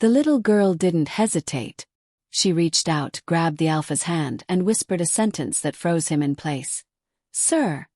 The little girl didn't hesitate. She reached out, grabbed the Alpha's hand, and whispered a sentence that froze him in place. "Sir,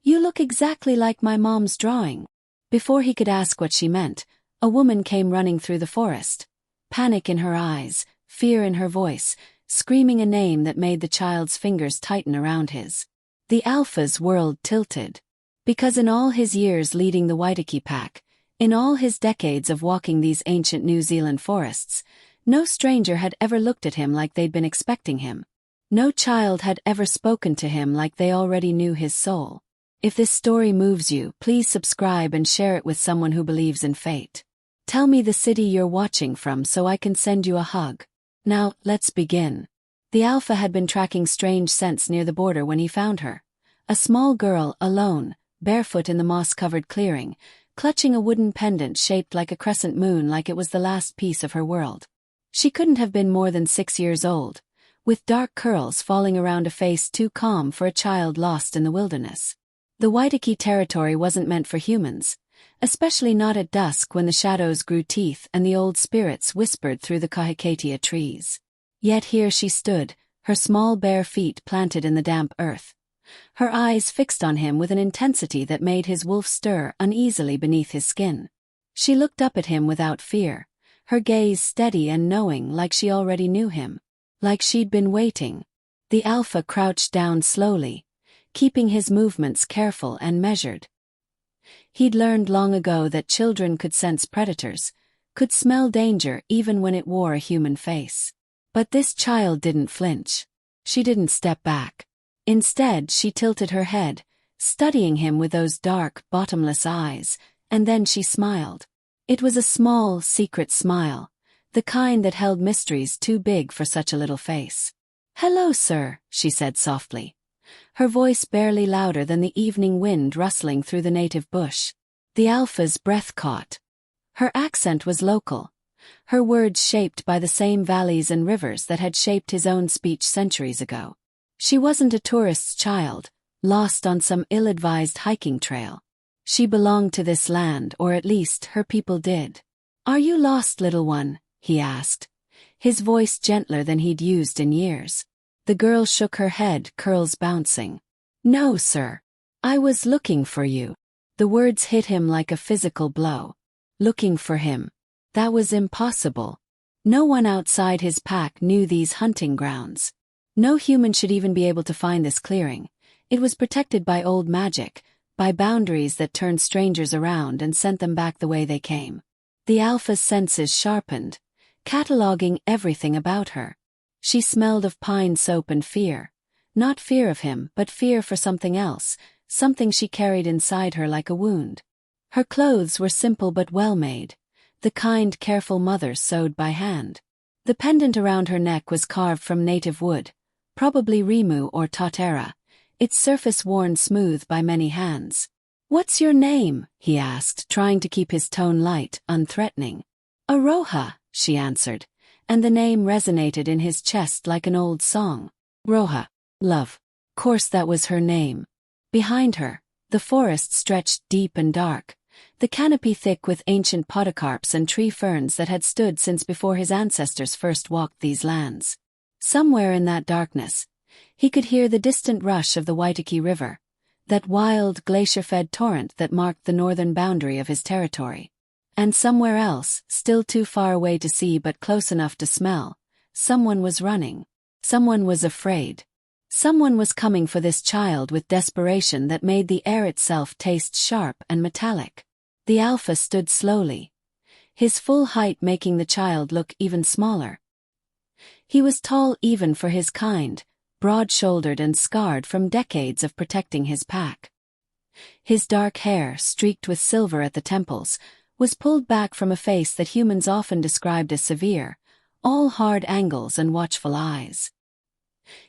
you look exactly like my mom's drawing." Before he could ask what she meant, a woman came running through the forest. Panic in her eyes, fear in her voice, screaming a name that made the child's fingers tighten around his. The Alpha's world tilted. Because in all his years leading the Waitaki pack, in all his decades of walking these ancient New Zealand forests, no stranger had ever looked at him like they'd been expecting him. No child had ever spoken to him like they already knew his soul. If this story moves you, please subscribe and share it with someone who believes in fate. Tell me the city you're watching from so I can send you a hug. Now, let's begin. The Alpha had been tracking strange scents near the border when he found her. A small girl, alone, barefoot in the moss-covered clearing, clutching a wooden pendant shaped like a crescent moon, like it was the last piece of her world. She couldn't have been more than 6 years old, with dark curls falling around a face too calm for a child lost in the wilderness. The Waitaki territory wasn't meant for humans, especially not at dusk when the shadows grew teeth and the old spirits whispered through the kahikatea trees. Yet here she stood, her small bare feet planted in the damp earth. Her eyes fixed on him with an intensity that made his wolf stir uneasily beneath his skin. She looked up at him without fear, her gaze steady and knowing, like she already knew him. Like she'd been waiting. The Alpha crouched down slowly, keeping his movements careful and measured. He'd learned long ago that children could sense predators, could smell danger even when it wore a human face. But this child didn't flinch. She didn't step back. Instead, she tilted her head, studying him with those dark, bottomless eyes, and then she smiled. It was a small, secret smile, the kind that held mysteries too big for such a little face. "Hello, sir," she said softly, her voice barely louder than the evening wind rustling through the native bush. The Alpha's breath caught. Her accent was local, her words shaped by the same valleys and rivers that had shaped his own speech centuries ago. She wasn't a tourist's child, lost on some ill-advised hiking trail. She belonged to this land, or at least her people did. "Are you lost, little one?" he asked, his voice gentler than he'd used in years. The girl shook her head, curls bouncing. "No, sir. I was looking for you." The words hit him like a physical blow. Looking for him. That was impossible. No one outside his pack knew these hunting grounds. No human should even be able to find this clearing. It was protected by old magic, by boundaries that turned strangers around and sent them back the way they came. The Alpha's senses sharpened, cataloging everything about her. She smelled of pine soap and fear. Not fear of him, but fear for something else, something she carried inside her like a wound. Her clothes were simple but well-made, the kind careful mothers sewed by hand. The pendant around her neck was carved from native wood, probably rimu or totara, its surface worn smooth by many hands. "What's your name?" he asked, trying to keep his tone light, unthreatening. "Aroha," she answered, and the name resonated in his chest like an old song. Roha, love. Course that was her name. Behind her, the forest stretched deep and dark, the canopy thick with ancient podocarps and tree ferns that had stood since before his ancestors first walked these lands. Somewhere in that darkness, he could hear the distant rush of the Waitaki River, that wild, glacier-fed torrent that marked the northern boundary of his territory. And somewhere else, still too far away to see but close enough to smell, someone was running. Someone was afraid. Someone was coming for this child with desperation that made the air itself taste sharp and metallic. The Alpha stood slowly, his full height making the child look even smaller. He was tall even for his kind, broad-shouldered and scarred from decades of protecting his pack. His dark hair, streaked with silver at the temples, was pulled back from a face that humans often described as severe, all hard angles and watchful eyes.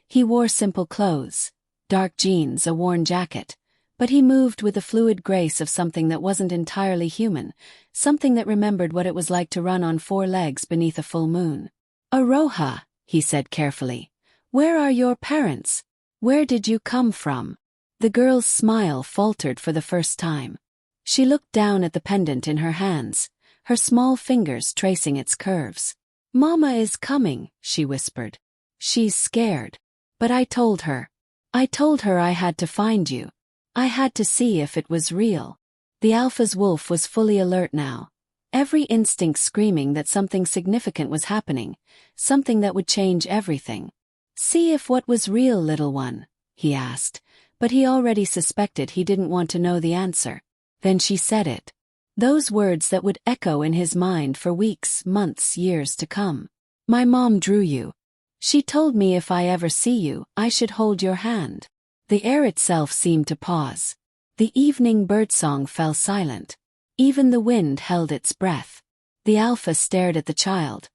He wore simple clothes, dark jeans, a worn jacket, but he moved with the fluid grace of something that wasn't entirely human, something that remembered what it was like to run on 4 legs beneath a full moon. "Aroha," he said carefully, "where are your parents? Where did you come from?" The girl's smile faltered for the first time. She looked down at the pendant in her hands, her small fingers tracing its curves. "Mama is coming," she whispered. "She's scared. But I told her. I told her I had to find you. I had to see if it was real." The Alpha's wolf was fully alert now, every instinct screaming that something significant was happening, something that would change everything. "See if what was real, little one?" he asked, but he already suspected he didn't want to know the answer. Then she said it. Those words that would echo in his mind for weeks, months, years to come. "My mom drew you. She told me if I ever see you, I should hold your hand." The air itself seemed to pause. The evening birdsong fell silent. Even the wind held its breath. The Alpha stared at the child,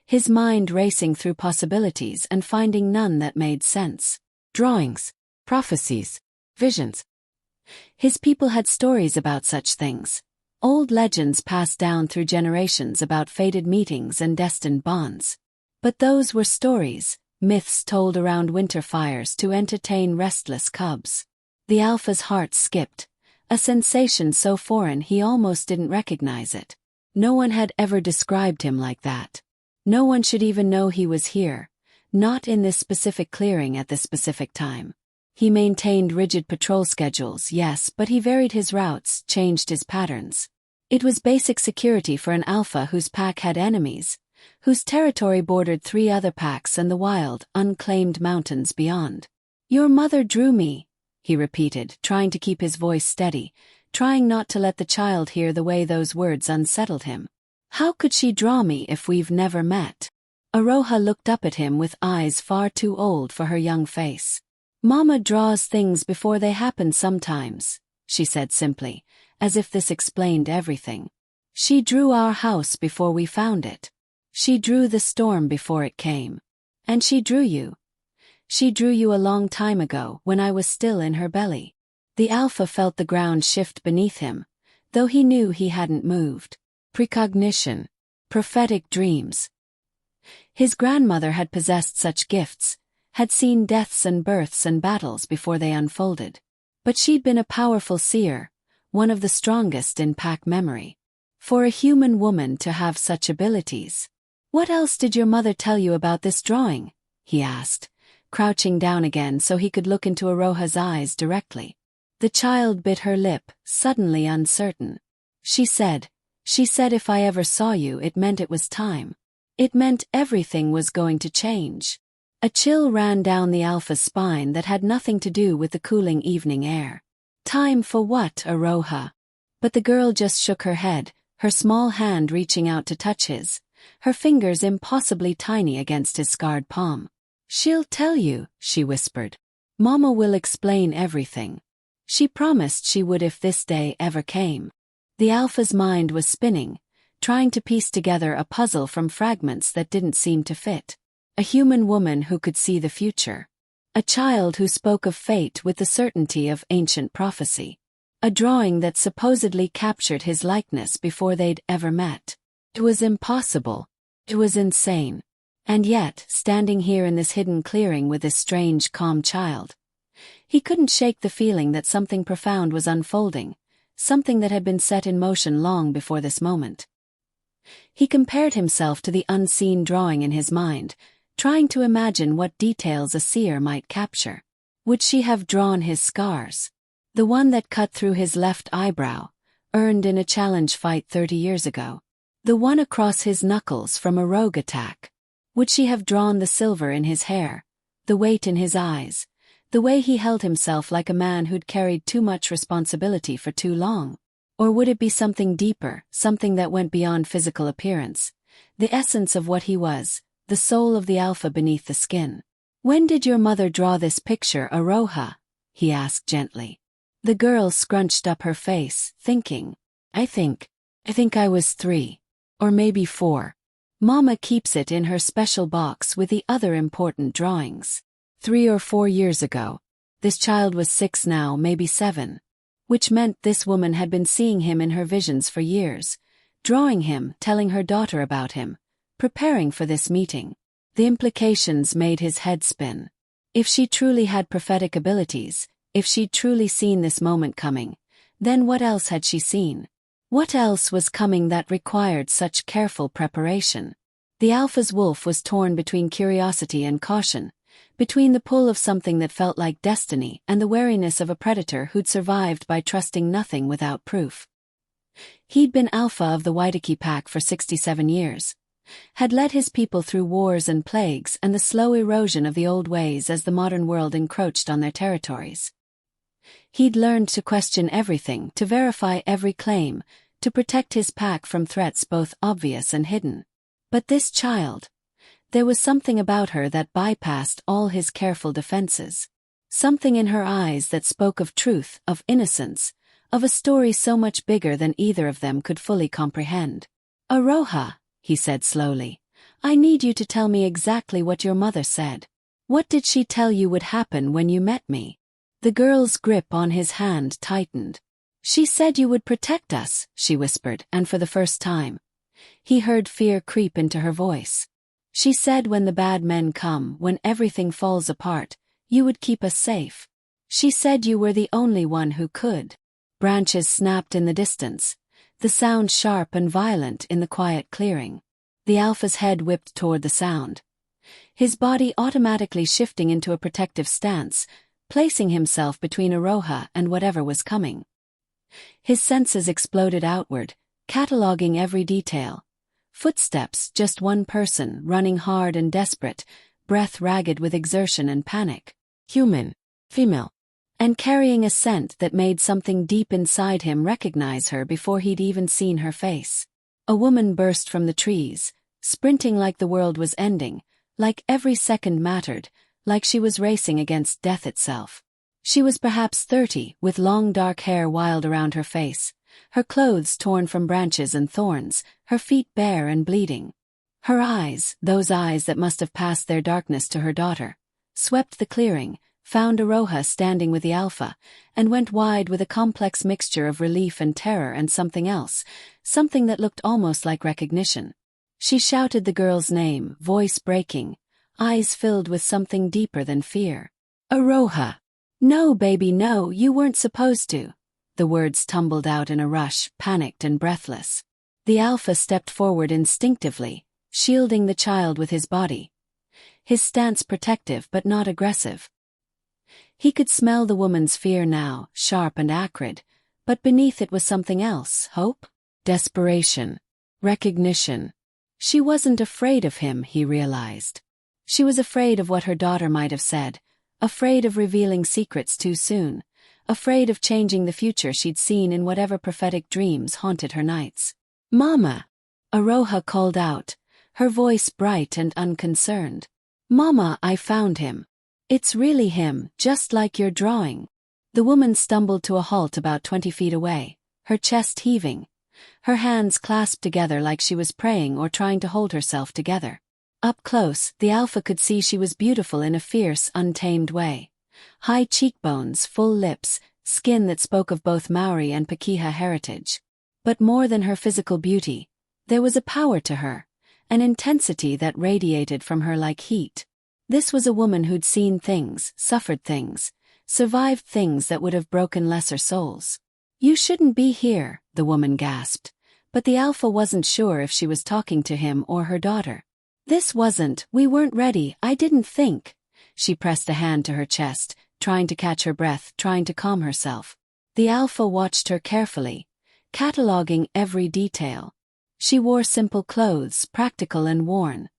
his mind racing through possibilities and finding none that made sense. Drawings, prophecies, visions. His people had stories about such things. Old legends passed down through generations about fated meetings and destined bonds. But those were stories, myths told around winter fires to entertain restless cubs. The Alpha's heart skipped, a sensation so foreign he almost didn't recognize it. No one had ever described him like that. No one should even know he was here, not in this specific clearing at this specific time. He maintained rigid patrol schedules, yes, but he varied his routes, changed his patterns. It was basic security for an Alpha whose pack had enemies, whose territory bordered 3 other packs and the wild, unclaimed mountains beyond. "Your mother drew me," he repeated, trying to keep his voice steady, trying not to let the child hear the way those words unsettled him. "How could she draw me if we've never met?" Aroha looked up at him with eyes far too old for her young face. "Mama draws things before they happen sometimes," she said simply, as if this explained everything. "She drew our house before we found it. She drew the storm before it came. And she drew you. She drew you a long time ago when I was still in her belly." The Alpha felt the ground shift beneath him, though he knew he hadn't moved. Precognition. Prophetic dreams. His grandmother had possessed such gifts, had seen deaths and births and battles before they unfolded. But she'd been a powerful seer, one of the strongest in pack memory. For a human woman to have such abilities. "What else did your mother tell you about this drawing?" he asked, crouching down again so he could look into Aroha's eyes directly. The child bit her lip, suddenly uncertain. She said if I ever saw you it meant it was time. It meant everything was going to change." A chill ran down the Alpha's spine that had nothing to do with the cooling evening air. "Time for what, Aroha?" But the girl just shook her head, her small hand reaching out to touch his, her fingers impossibly tiny against his scarred palm. "She'll tell you," she whispered. "Mama will explain everything. She promised she would if this day ever came." The Alpha's mind was spinning, trying to piece together a puzzle from fragments that didn't seem to fit. A human woman who could see the future. A child who spoke of fate with the certainty of ancient prophecy. A drawing that supposedly captured his likeness before they'd ever met. It was impossible. It was insane. And yet, standing here in this hidden clearing with this strange, calm child, he couldn't shake the feeling that something profound was unfolding, something that had been set in motion long before this moment. He compared himself to the unseen drawing in his mind, trying to imagine what details a seer might capture. Would she have drawn his scars? The one that cut through his left eyebrow, earned in a challenge fight 30 years ago. The one across his knuckles from a rogue attack. Would she have drawn the silver in his hair, the weight in his eyes, the way he held himself like a man who'd carried too much responsibility for too long? Or would it be something deeper, something that went beyond physical appearance, the essence of what he was, the soul of the Alpha beneath the skin? "When did your mother draw this picture, Aroha?" he asked gently. The girl scrunched up her face, thinking. I think I was 3. Or maybe 4. Mama keeps it in her special box with the other important drawings. 3 or 4 years ago. This child was 6 now, maybe 7. Which meant this woman had been seeing him in her visions for years, drawing him, telling her daughter about him, preparing for this meeting. The implications made his head spin. If she truly had prophetic abilities, if she'd truly seen this moment coming, then what else had she seen? What else was coming that required such careful preparation? The Alpha's wolf was torn between curiosity and caution, between the pull of something that felt like destiny and the wariness of a predator who'd survived by trusting nothing without proof. He'd been Alpha of the Waitaki pack for 67 years, had led his people through wars and plagues and the slow erosion of the old ways as the modern world encroached on their territories. He'd learned to question everything, to verify every claim, to protect his pack from threats both obvious and hidden. But this child, there was something about her that bypassed all his careful defenses. Something in her eyes that spoke of truth, of innocence, of a story so much bigger than either of them could fully comprehend. "Aroha," he said slowly, "I need you to tell me exactly what your mother said. What did she tell you would happen when you met me?" The girl's grip on his hand tightened. "She said you would protect us," she whispered, and for the first time, he heard fear creep into her voice. "She said when the bad men come, when everything falls apart, you would keep us safe. She said you were the only one who could." Branches snapped in the distance, the sound sharp and violent in the quiet clearing. The Alpha's head whipped toward the sound, his body automatically shifting into a protective stance, placing himself between Aroha and whatever was coming. His senses exploded outward, cataloging every detail. Footsteps, just one person, running hard and desperate, breath ragged with exertion and panic. Human. Female. And carrying a scent that made something deep inside him recognize her before he'd even seen her face. A woman burst from the trees, sprinting like the world was ending, like every second mattered, like she was racing against death itself. She was perhaps 30, with long dark hair wild around her face, her clothes torn from branches and thorns, her feet bare and bleeding. Her eyes, those eyes that must have passed their darkness to her daughter, swept the clearing, found Aroha standing with the Alpha, and went wide with a complex mixture of relief and terror and something else, something that looked almost like recognition. She shouted the girl's name, voice breaking, eyes filled with something deeper than fear. "Aroha! No, baby, no, you weren't supposed to." The words tumbled out in a rush, panicked and breathless. The Alpha stepped forward instinctively, shielding the child with his body, his stance protective but not aggressive. He could smell the woman's fear now, sharp and acrid, but beneath it was something else, hope, desperation, recognition. She wasn't afraid of him, he realized. She was afraid of what her daughter might have said, afraid of revealing secrets too soon, afraid of changing the future she'd seen in whatever prophetic dreams haunted her nights. "Mama!" Aroha called out, her voice bright and unconcerned. "Mama, I found him. It's really him, just like your drawing." The woman stumbled to a halt about 20 feet away, her chest heaving, her hands clasped together like she was praying or trying to hold herself together. Up close, the Alpha could see she was beautiful in a fierce, untamed way. High cheekbones, full lips, skin that spoke of both Maori and Pakeha heritage. But more than her physical beauty, there was a power to her, an intensity that radiated from her like heat. This was a woman who'd seen things, suffered things, survived things that would have broken lesser souls. "You shouldn't be here," the woman gasped, but the Alpha wasn't sure if she was talking to him or her daughter. We weren't ready, I didn't think." She pressed a hand to her chest, trying to catch her breath, trying to calm herself. The Alpha watched her carefully, cataloging every detail. She wore simple clothes, practical and worn,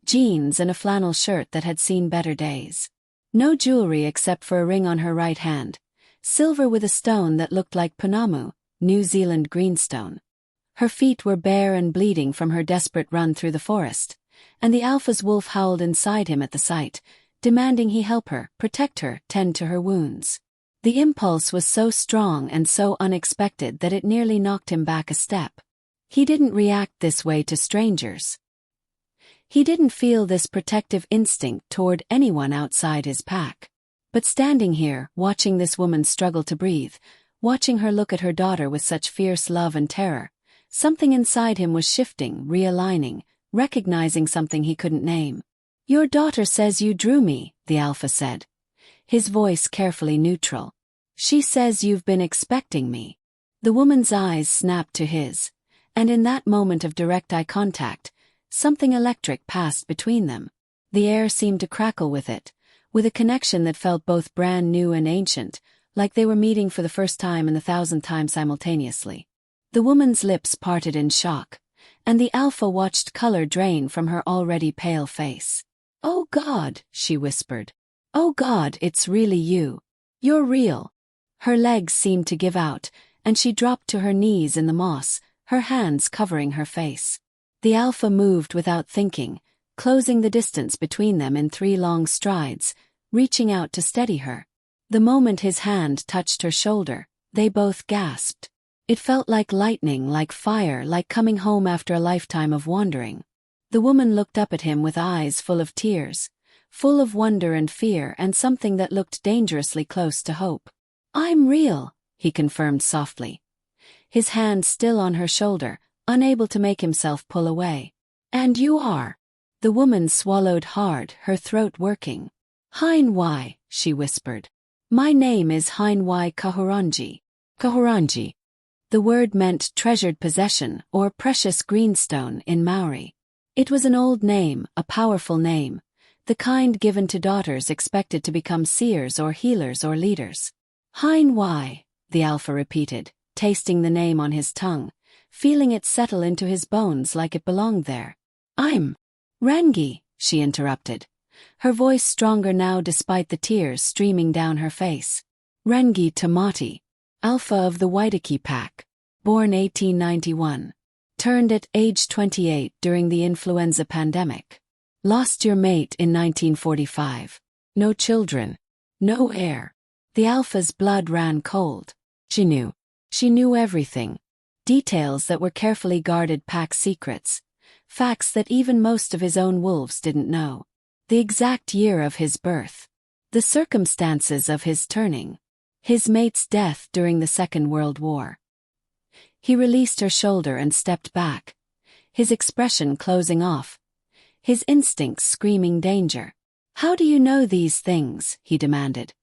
jeans and a flannel shirt that had seen better days. No jewelry except for a ring on her right hand, silver with a stone that looked like Punamu, New Zealand greenstone. Her feet were bare and bleeding from her desperate run through the forest, and the Alpha's wolf howled inside him at the sight, demanding he help her, protect her, tend to her wounds. The impulse was so strong and so unexpected that it nearly knocked him back a step. He didn't react this way to strangers. He didn't feel this protective instinct toward anyone outside his pack. But standing here, watching this woman struggle to breathe, watching her look at her daughter with such fierce love and terror, something inside him was shifting, realigning, recognizing something he couldn't name. "Your daughter says you drew me," the Alpha said, his voice carefully neutral. "She says you've been expecting me." The woman's eyes snapped to his, and in that moment of direct eye contact, something electric passed between them. The air seemed to crackle with it, with a connection that felt both brand new and ancient, like they were meeting for the first time and the thousandth time simultaneously. The woman's lips parted in shock, and the Alpha watched color drain from her already pale face. "Oh God," she whispered. "Oh God, it's really you. You're real." Her legs seemed to give out, and she dropped to her knees in the moss, her hands covering her face. The Alpha moved without thinking, closing the distance between them in 3 long strides, reaching out to steady her. The moment his hand touched her shoulder, they both gasped. It felt like lightning, like fire, like coming home after a lifetime of wandering. The woman looked up at him with eyes full of tears, full of wonder and fear and something that looked dangerously close to hope. "I'm real," he confirmed softly, his hand still on her shoulder, unable to make himself pull away. "And you are." The woman swallowed hard, her throat working. "Hein Y," she whispered. "My name is Hein Y Kahurangi." Kahurangi. The word meant treasured possession or precious greenstone in Maori. It was an old name, a powerful name, the kind given to daughters expected to become seers or healers or leaders. "Hein Y," the Alpha repeated, tasting the name on his tongue, feeling it settle into his bones like it belonged there. "I'm Rangi," she interrupted, her voice stronger now despite the tears streaming down her face. "Rangi Tamati, Alpha of the Waitaki Pack, born 1891. Turned at age 28 during the influenza pandemic. Lost your mate in 1945. No children. No heir." The Alpha's blood ran cold. She knew. She knew everything. Details that were carefully guarded pack secrets. Facts that even most of his own wolves didn't know. The exact year of his birth. The circumstances of his turning. His mate's death during the Second World War. He released her shoulder and stepped back, his expression closing off, his instincts screaming danger. "How do you know these things?" he demanded,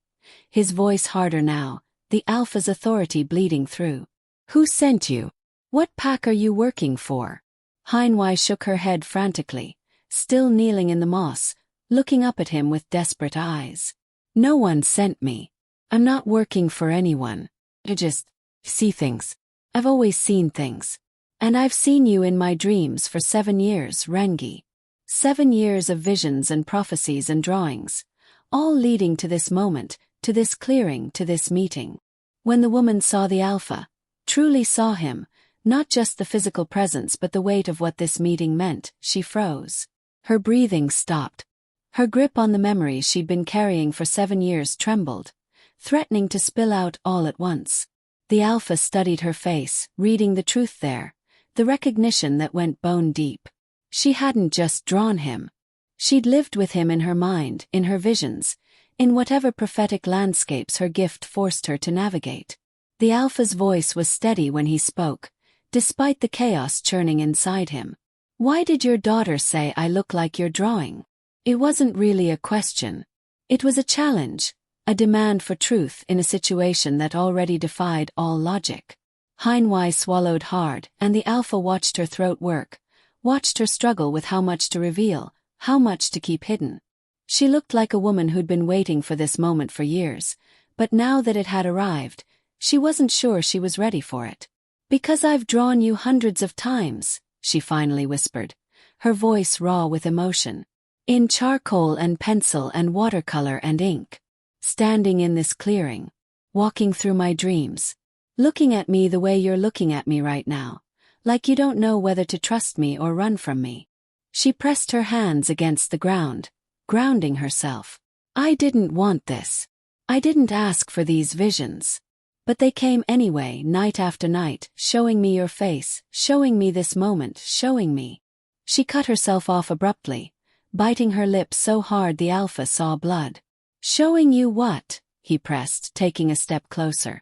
his voice harder now, the Alpha's authority bleeding through. "Who sent you? What pack are you working for?" Hein Y shook her head frantically, still kneeling in the moss, looking up at him with desperate eyes. "No one sent me. I'm not working for anyone. I just see things. I've always seen things. And I've seen you in my dreams for 7 years, Rangi. 7 years of visions and prophecies and drawings, all leading to this moment, to this clearing, to this meeting." When the woman saw the Alpha, truly saw him, not just the physical presence but the weight of what this meeting meant, she froze. Her breathing stopped. Her grip on the memories she'd been carrying for 7 years trembled, threatening to spill out all at once. The Alpha studied her face, reading the truth there, the recognition that went bone deep. She hadn't just drawn him. She'd lived with him in her mind, in her visions, in whatever prophetic landscapes her gift forced her to navigate. The Alpha's voice was steady when he spoke, despite the chaos churning inside him. "Why did your daughter say I look like you're drawing?" It wasn't really a question. It was a challenge, a demand for truth in a situation that already defied all logic. Hein Y swallowed hard, and the Alpha watched her throat work, watched her struggle with how much to reveal, how much to keep hidden. She looked like a woman who'd been waiting for this moment for years, but now that it had arrived, she wasn't sure she was ready for it. "Because I've drawn you hundreds of times," she finally whispered, her voice raw with emotion. "In charcoal and pencil and watercolor and ink. Standing in this clearing. Walking through my dreams. Looking at me the way you're looking at me right now. Like you don't know whether to trust me or run from me." She pressed her hands against the ground, grounding herself. "I didn't want this. I didn't ask for these visions. But they came anyway, night after night, showing me your face, showing me this moment, showing me." She cut herself off abruptly, biting her lips so hard the Alpha saw blood. "Showing you what?" he pressed, taking a step closer.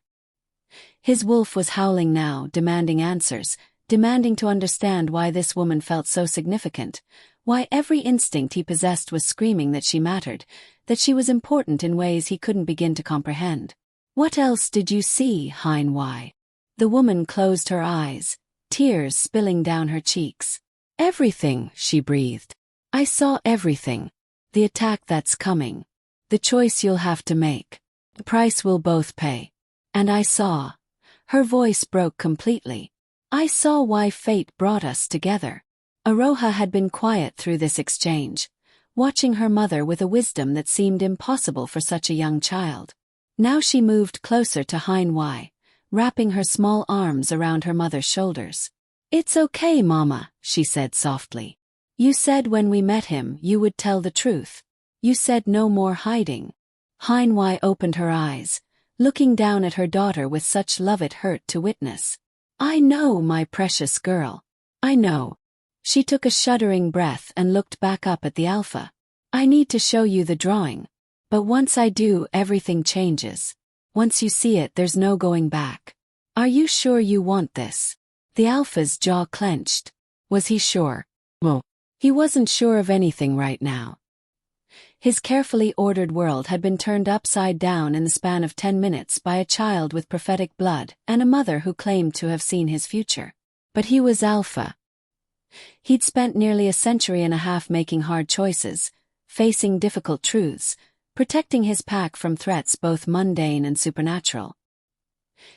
His wolf was howling now, demanding answers, demanding to understand why this woman felt so significant, why every instinct he possessed was screaming that she mattered, that she was important in ways he couldn't begin to comprehend. "What else did you see, Hein Y?" The woman closed her eyes, tears spilling down her cheeks. Everything, she breathed. I saw everything. The attack that's coming. The choice you'll have to make. The price we'll both pay. And I saw. Her voice broke completely. I saw why fate brought us together. Aroha had been quiet through this exchange, watching her mother with a wisdom that seemed impossible for such a young child. Now she moved closer to Heinwei, wrapping her small arms around her mother's shoulders. It's okay, Mama, she said softly. You said when we met him you would tell the truth. You said no more hiding. Heinwei opened her eyes, looking down at her daughter with such love it hurt to witness. I know, my precious girl. I know. She took a shuddering breath and looked back up at the Alpha. I need to show you the drawing. But once I do, everything changes. Once you see it, there's no going back. Are you sure you want this? The Alpha's jaw clenched. Was he sure? Well, he wasn't sure of anything right now. His carefully ordered world had been turned upside down in the span of 10 minutes by a child with prophetic blood and a mother who claimed to have seen his future. But he was Alpha. He'd spent nearly a century and a half making hard choices, facing difficult truths, protecting his pack from threats both mundane and supernatural.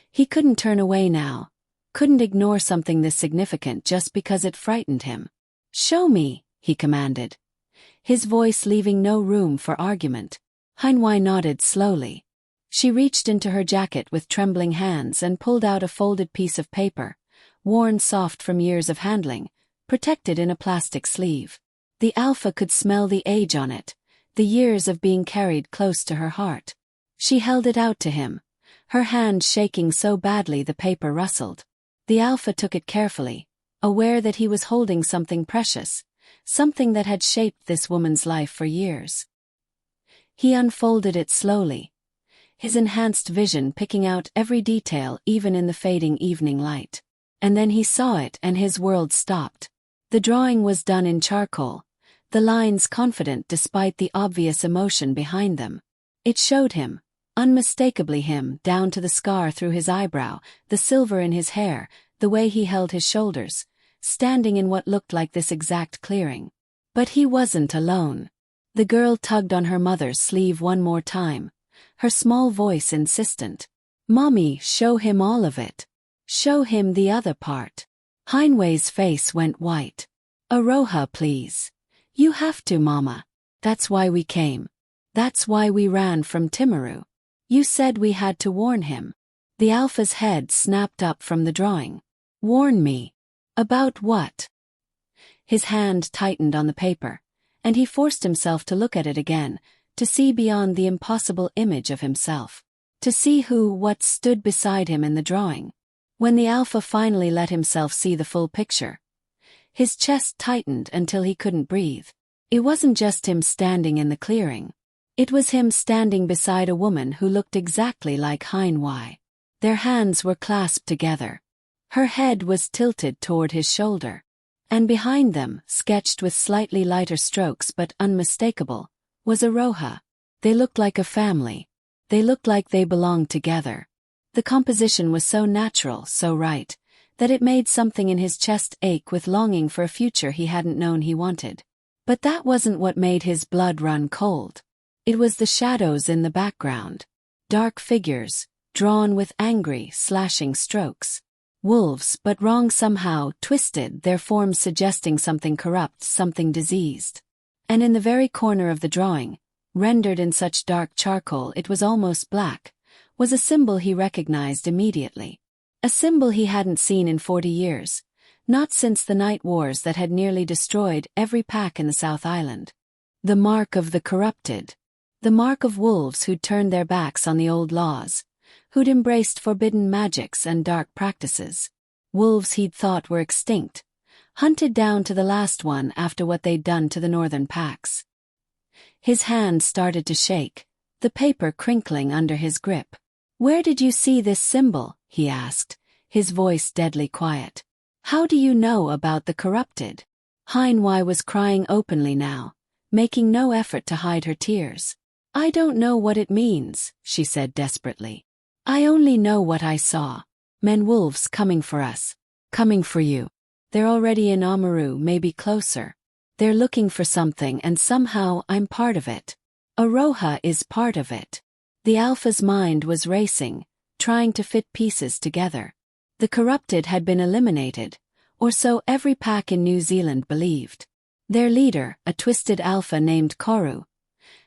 He couldn't turn away now, couldn't ignore something this significant just because it frightened him. Show me, he commanded, his voice leaving no room for argument. Heinwei nodded slowly. She reached into her jacket with trembling hands and pulled out a folded piece of paper, worn soft from years of handling, protected in a plastic sleeve. The Alpha could smell the age on it, the years of being carried close to her heart. She held it out to him, her hand shaking so badly the paper rustled. The Alpha took it carefully, aware that he was holding something precious, something that had shaped this woman's life for years. He unfolded it slowly, his enhanced vision picking out every detail even in the fading evening light. And then he saw it and his world stopped. The drawing was done in charcoal, the lines confident despite the obvious emotion behind them. It showed him, unmistakably him, down to the scar through his eyebrow, the silver in his hair, the way he held his shoulders, standing in what looked like this exact clearing. But he wasn't alone. The girl tugged on her mother's sleeve one more time, her small voice insistent. Mommy, show him all of it. Show him the other part. Heinwei's face went white. Aroha, please. You have to, Mama. That's why we came. That's why we ran from Timaru. You said we had to warn him. The Alpha's head snapped up from the drawing. Warn me. About what? His hand tightened on the paper, and he forced himself to look at it again, to see beyond the impossible image of himself. To see what stood beside him in the drawing. When the Alpha finally let himself see the full picture, his chest tightened until he couldn't breathe. It wasn't just him standing in the clearing. It was him standing beside a woman who looked exactly like Heinwei. Their hands were clasped together. Her head was tilted toward his shoulder. And behind them, sketched with slightly lighter strokes but unmistakable, was Aroha. They looked like a family. They looked like they belonged together. The composition was so natural, so right, that it made something in his chest ache with longing for a future he hadn't known he wanted. But that wasn't what made his blood run cold. It was the shadows in the background. Dark figures, drawn with angry, slashing strokes. Wolves, but wrong somehow, twisted, their forms suggesting something corrupt, something diseased. And in the very corner of the drawing, rendered in such dark charcoal it was almost black, was a symbol he recognized immediately. A symbol he hadn't seen in 40 years, not since the night wars that had nearly destroyed every pack in the South Island. The mark of the corrupted. The mark of wolves who'd turned their backs on the old laws, who'd embraced forbidden magics and dark practices. Wolves he'd thought were extinct, hunted down to the last one after what they'd done to the northern packs. His hand started to shake, the paper crinkling under his grip. Where did you see this symbol? He asked, his voice deadly quiet. How do you know about the corrupted? Heinwei was crying openly now, making no effort to hide her tears. I don't know what it means, she said desperately. I only know what I saw. Men wolves coming for us. Coming for you. They're already in Amaru, maybe closer. They're looking for something and somehow I'm part of it. Aroha is part of it. The Alpha's mind was racing, trying to fit pieces together. The corrupted had been eliminated, or so every pack in New Zealand believed. Their leader, a twisted Alpha named Koru,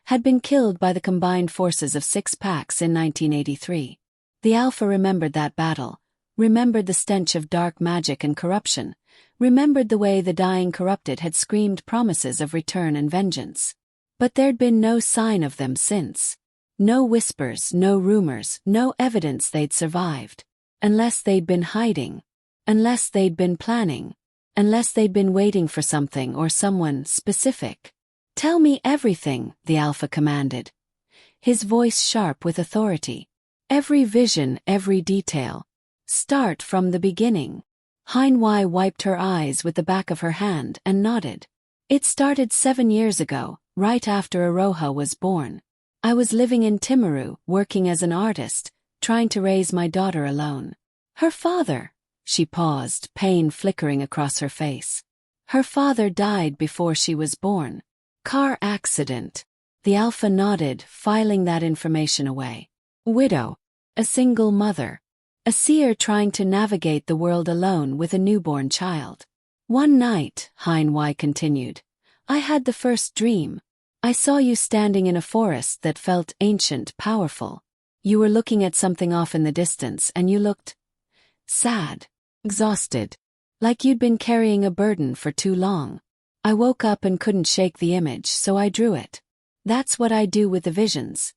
had been killed by the combined forces of 6 packs in 1983. The Alpha remembered that battle, remembered the stench of dark magic and corruption, remembered the way the dying corrupted had screamed promises of return and vengeance. But there'd been no sign of them since. No whispers, no rumors, no evidence they'd survived. Unless they'd been hiding. Unless they'd been planning. Unless they'd been waiting for something or someone specific. Tell me everything, the Alpha commanded. His voice sharp with authority. Every vision, every detail. Start from the beginning. Heinwei wiped her eyes with the back of her hand and nodded. It started 7 years ago, right after Aroha was born. I was living in Timaru, working as an artist, trying to raise my daughter alone. Her father, she paused, pain flickering across her face. Her father died before she was born. Car accident. The Alpha nodded, filing that information away. Widow. A single mother. A seer trying to navigate the world alone with a newborn child. One night, Heinwei continued, I had the first dream. I saw you standing in a forest that felt ancient, powerful. You were looking at something off in the distance and you looked sad, exhausted, like you'd been carrying a burden for too long. I woke up and couldn't shake the image, so I drew it. That's what I do with the visions.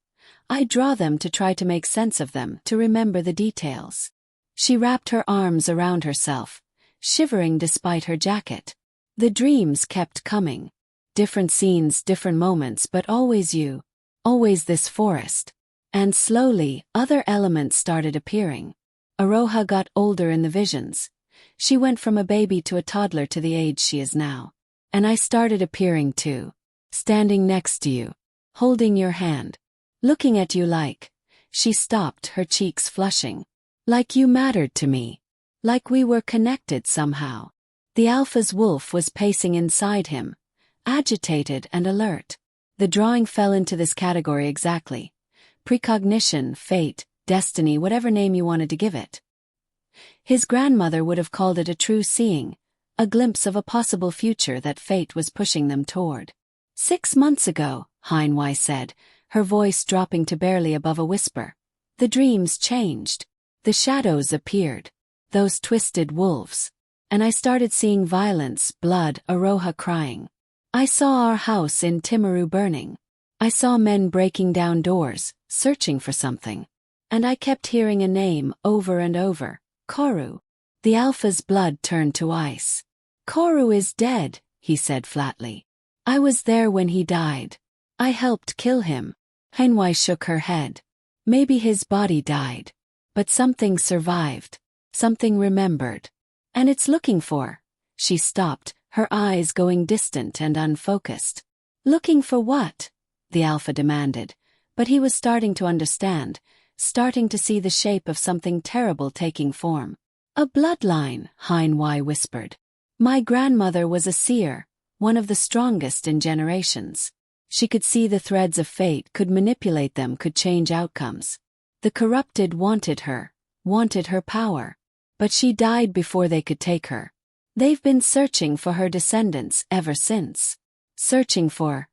I draw them to try to make sense of them, to remember the details. She wrapped her arms around herself, shivering despite her jacket. The dreams kept coming. Different scenes, different moments, but always you. Always this forest. And slowly, other elements started appearing. Aroha got older in the visions. She went from a baby to a toddler to the age she is now. And I started appearing too. Standing next to you. Holding your hand. Looking at you like. She stopped, her cheeks flushing. Like you mattered to me. Like we were connected somehow. The Alpha's wolf was pacing inside him. Agitated and alert. The drawing fell into this category exactly. Precognition, fate, destiny, whatever name you wanted to give it. His grandmother would have called it a true seeing, a glimpse of a possible future that fate was pushing them toward. 6 months ago, Heinwei said, her voice dropping to barely above a whisper. The dreams changed. The shadows appeared. Those twisted wolves. And I started seeing violence, blood, Aroha crying. I saw our house in Timaru burning. I saw men breaking down doors, searching for something. And I kept hearing a name over and over. Koru. The Alpha's blood turned to ice. Koru is dead, he said flatly. I was there when he died. I helped kill him. Heinwei shook her head. Maybe his body died. But something survived. Something remembered. And it's looking for. She stopped, her eyes going distant and unfocused. Looking for what? The Alpha demanded. But he was starting to understand, starting to see the shape of something terrible taking form. A bloodline, Heinwei whispered. My grandmother was a seer, one of the strongest in generations. She could see the threads of fate, could manipulate them, could change outcomes. The corrupted wanted her power. But she died before they could take her. They've been searching for her descendants ever since. Searching for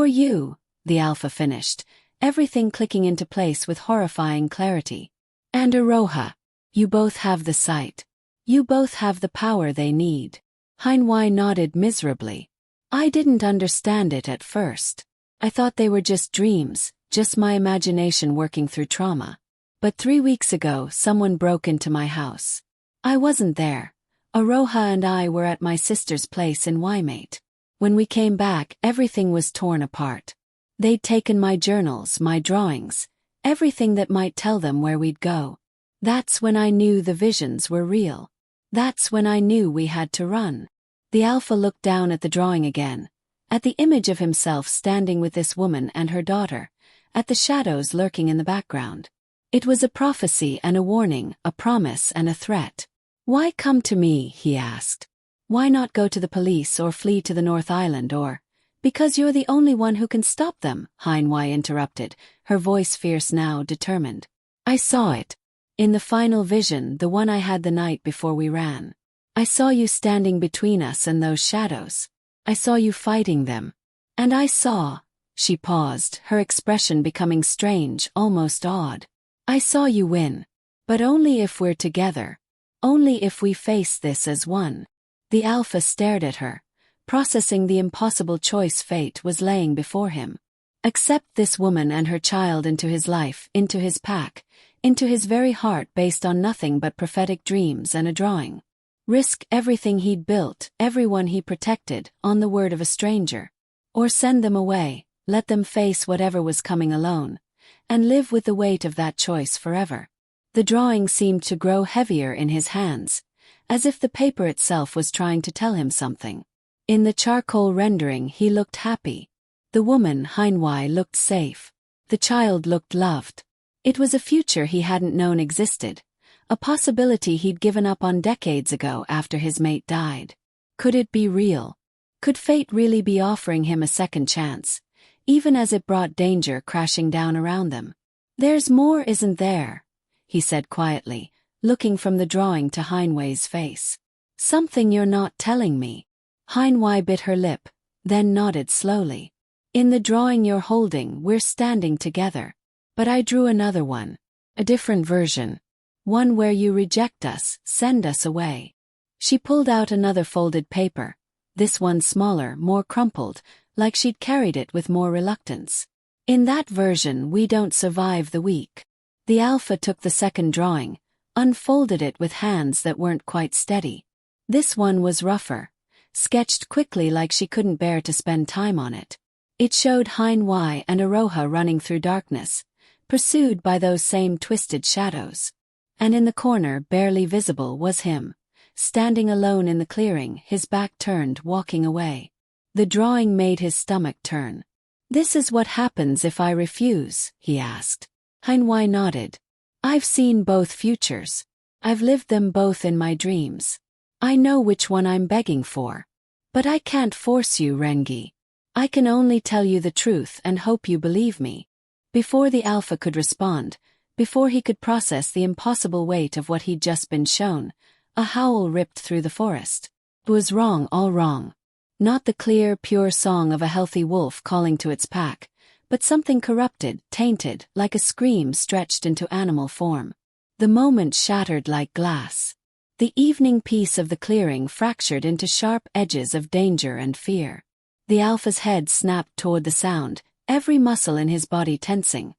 you, the Alpha finished, everything clicking into place with horrifying clarity. And Aroha, you both have the sight. You both have the power they need. Heinwei nodded miserably. I didn't understand it at first. I thought they were just dreams, just my imagination working through trauma. But 3 weeks ago someone broke into my house. I wasn't there. Aroha and I were at my sister's place in Waimate. When we came back, everything was torn apart. They'd taken my journals, my drawings, everything that might tell them where we'd go. That's when I knew the visions were real. That's when I knew we had to run. The Alpha looked down at the drawing again, at the image of himself standing with this woman and her daughter, at the shadows lurking in the background. It was a prophecy and a warning, a promise and a threat. "Why come to me?" he asked. "Why not go to the police or flee to the North Island or—" "Because you're the only one who can stop them," Heinwei interrupted, her voice fierce now, determined. "I saw it. In the final vision, the one I had the night before we ran. I saw you standing between us and those shadows. I saw you fighting them. And I saw—" She paused, her expression becoming strange, almost awed. "I saw you win. But only if we're together. Only if we face this as one." The Alpha stared at her, processing the impossible choice fate was laying before him. Accept this woman and her child into his life, into his pack, into his very heart based on nothing but prophetic dreams and a drawing. Risk everything he'd built, everyone he protected, on the word of a stranger. Or send them away, let them face whatever was coming alone, and live with the weight of that choice forever. The drawing seemed to grow heavier in his hands, as if the paper itself was trying to tell him something. In the charcoal rendering he looked happy. The woman, Heinwei, looked safe. The child looked loved. It was a future he hadn't known existed, a possibility he'd given up on decades ago after his mate died. Could it be real? Could fate really be offering him a second chance, even as it brought danger crashing down around them? "There's more, isn't there?" he said quietly, looking from the drawing to Heinwei's face. "Something you're not telling me." Heinwei bit her lip, then nodded slowly. "In the drawing you're holding, we're standing together. But I drew another one. A different version. One where you reject us, send us away." She pulled out another folded paper, this one smaller, more crumpled, like she'd carried it with more reluctance. "In that version we don't survive the week." The Alpha took the second drawing, unfolded it with hands that weren't quite steady. This one was rougher, sketched quickly like she couldn't bear to spend time on it. It showed Heinwei and Aroha running through darkness, pursued by those same twisted shadows. And in the corner, barely visible, was him, standing alone in the clearing, his back turned, walking away. The drawing made his stomach turn. "This is what happens if I refuse?" he asked. Heinwei nodded. "I've seen both futures. I've lived them both in my dreams. I know which one I'm begging for. But I can't force you, Rangi. I can only tell you the truth and hope you believe me." Before the Alpha could respond, before he could process the impossible weight of what he'd just been shown, a howl ripped through the forest. It was wrong, all wrong. Not the clear, pure song of a healthy wolf calling to its pack, but something corrupted, tainted, like a scream stretched into animal form. The moment shattered like glass. The evening peace of the clearing fractured into sharp edges of danger and fear. The Alpha's head snapped toward the sound, every muscle in his body tensing.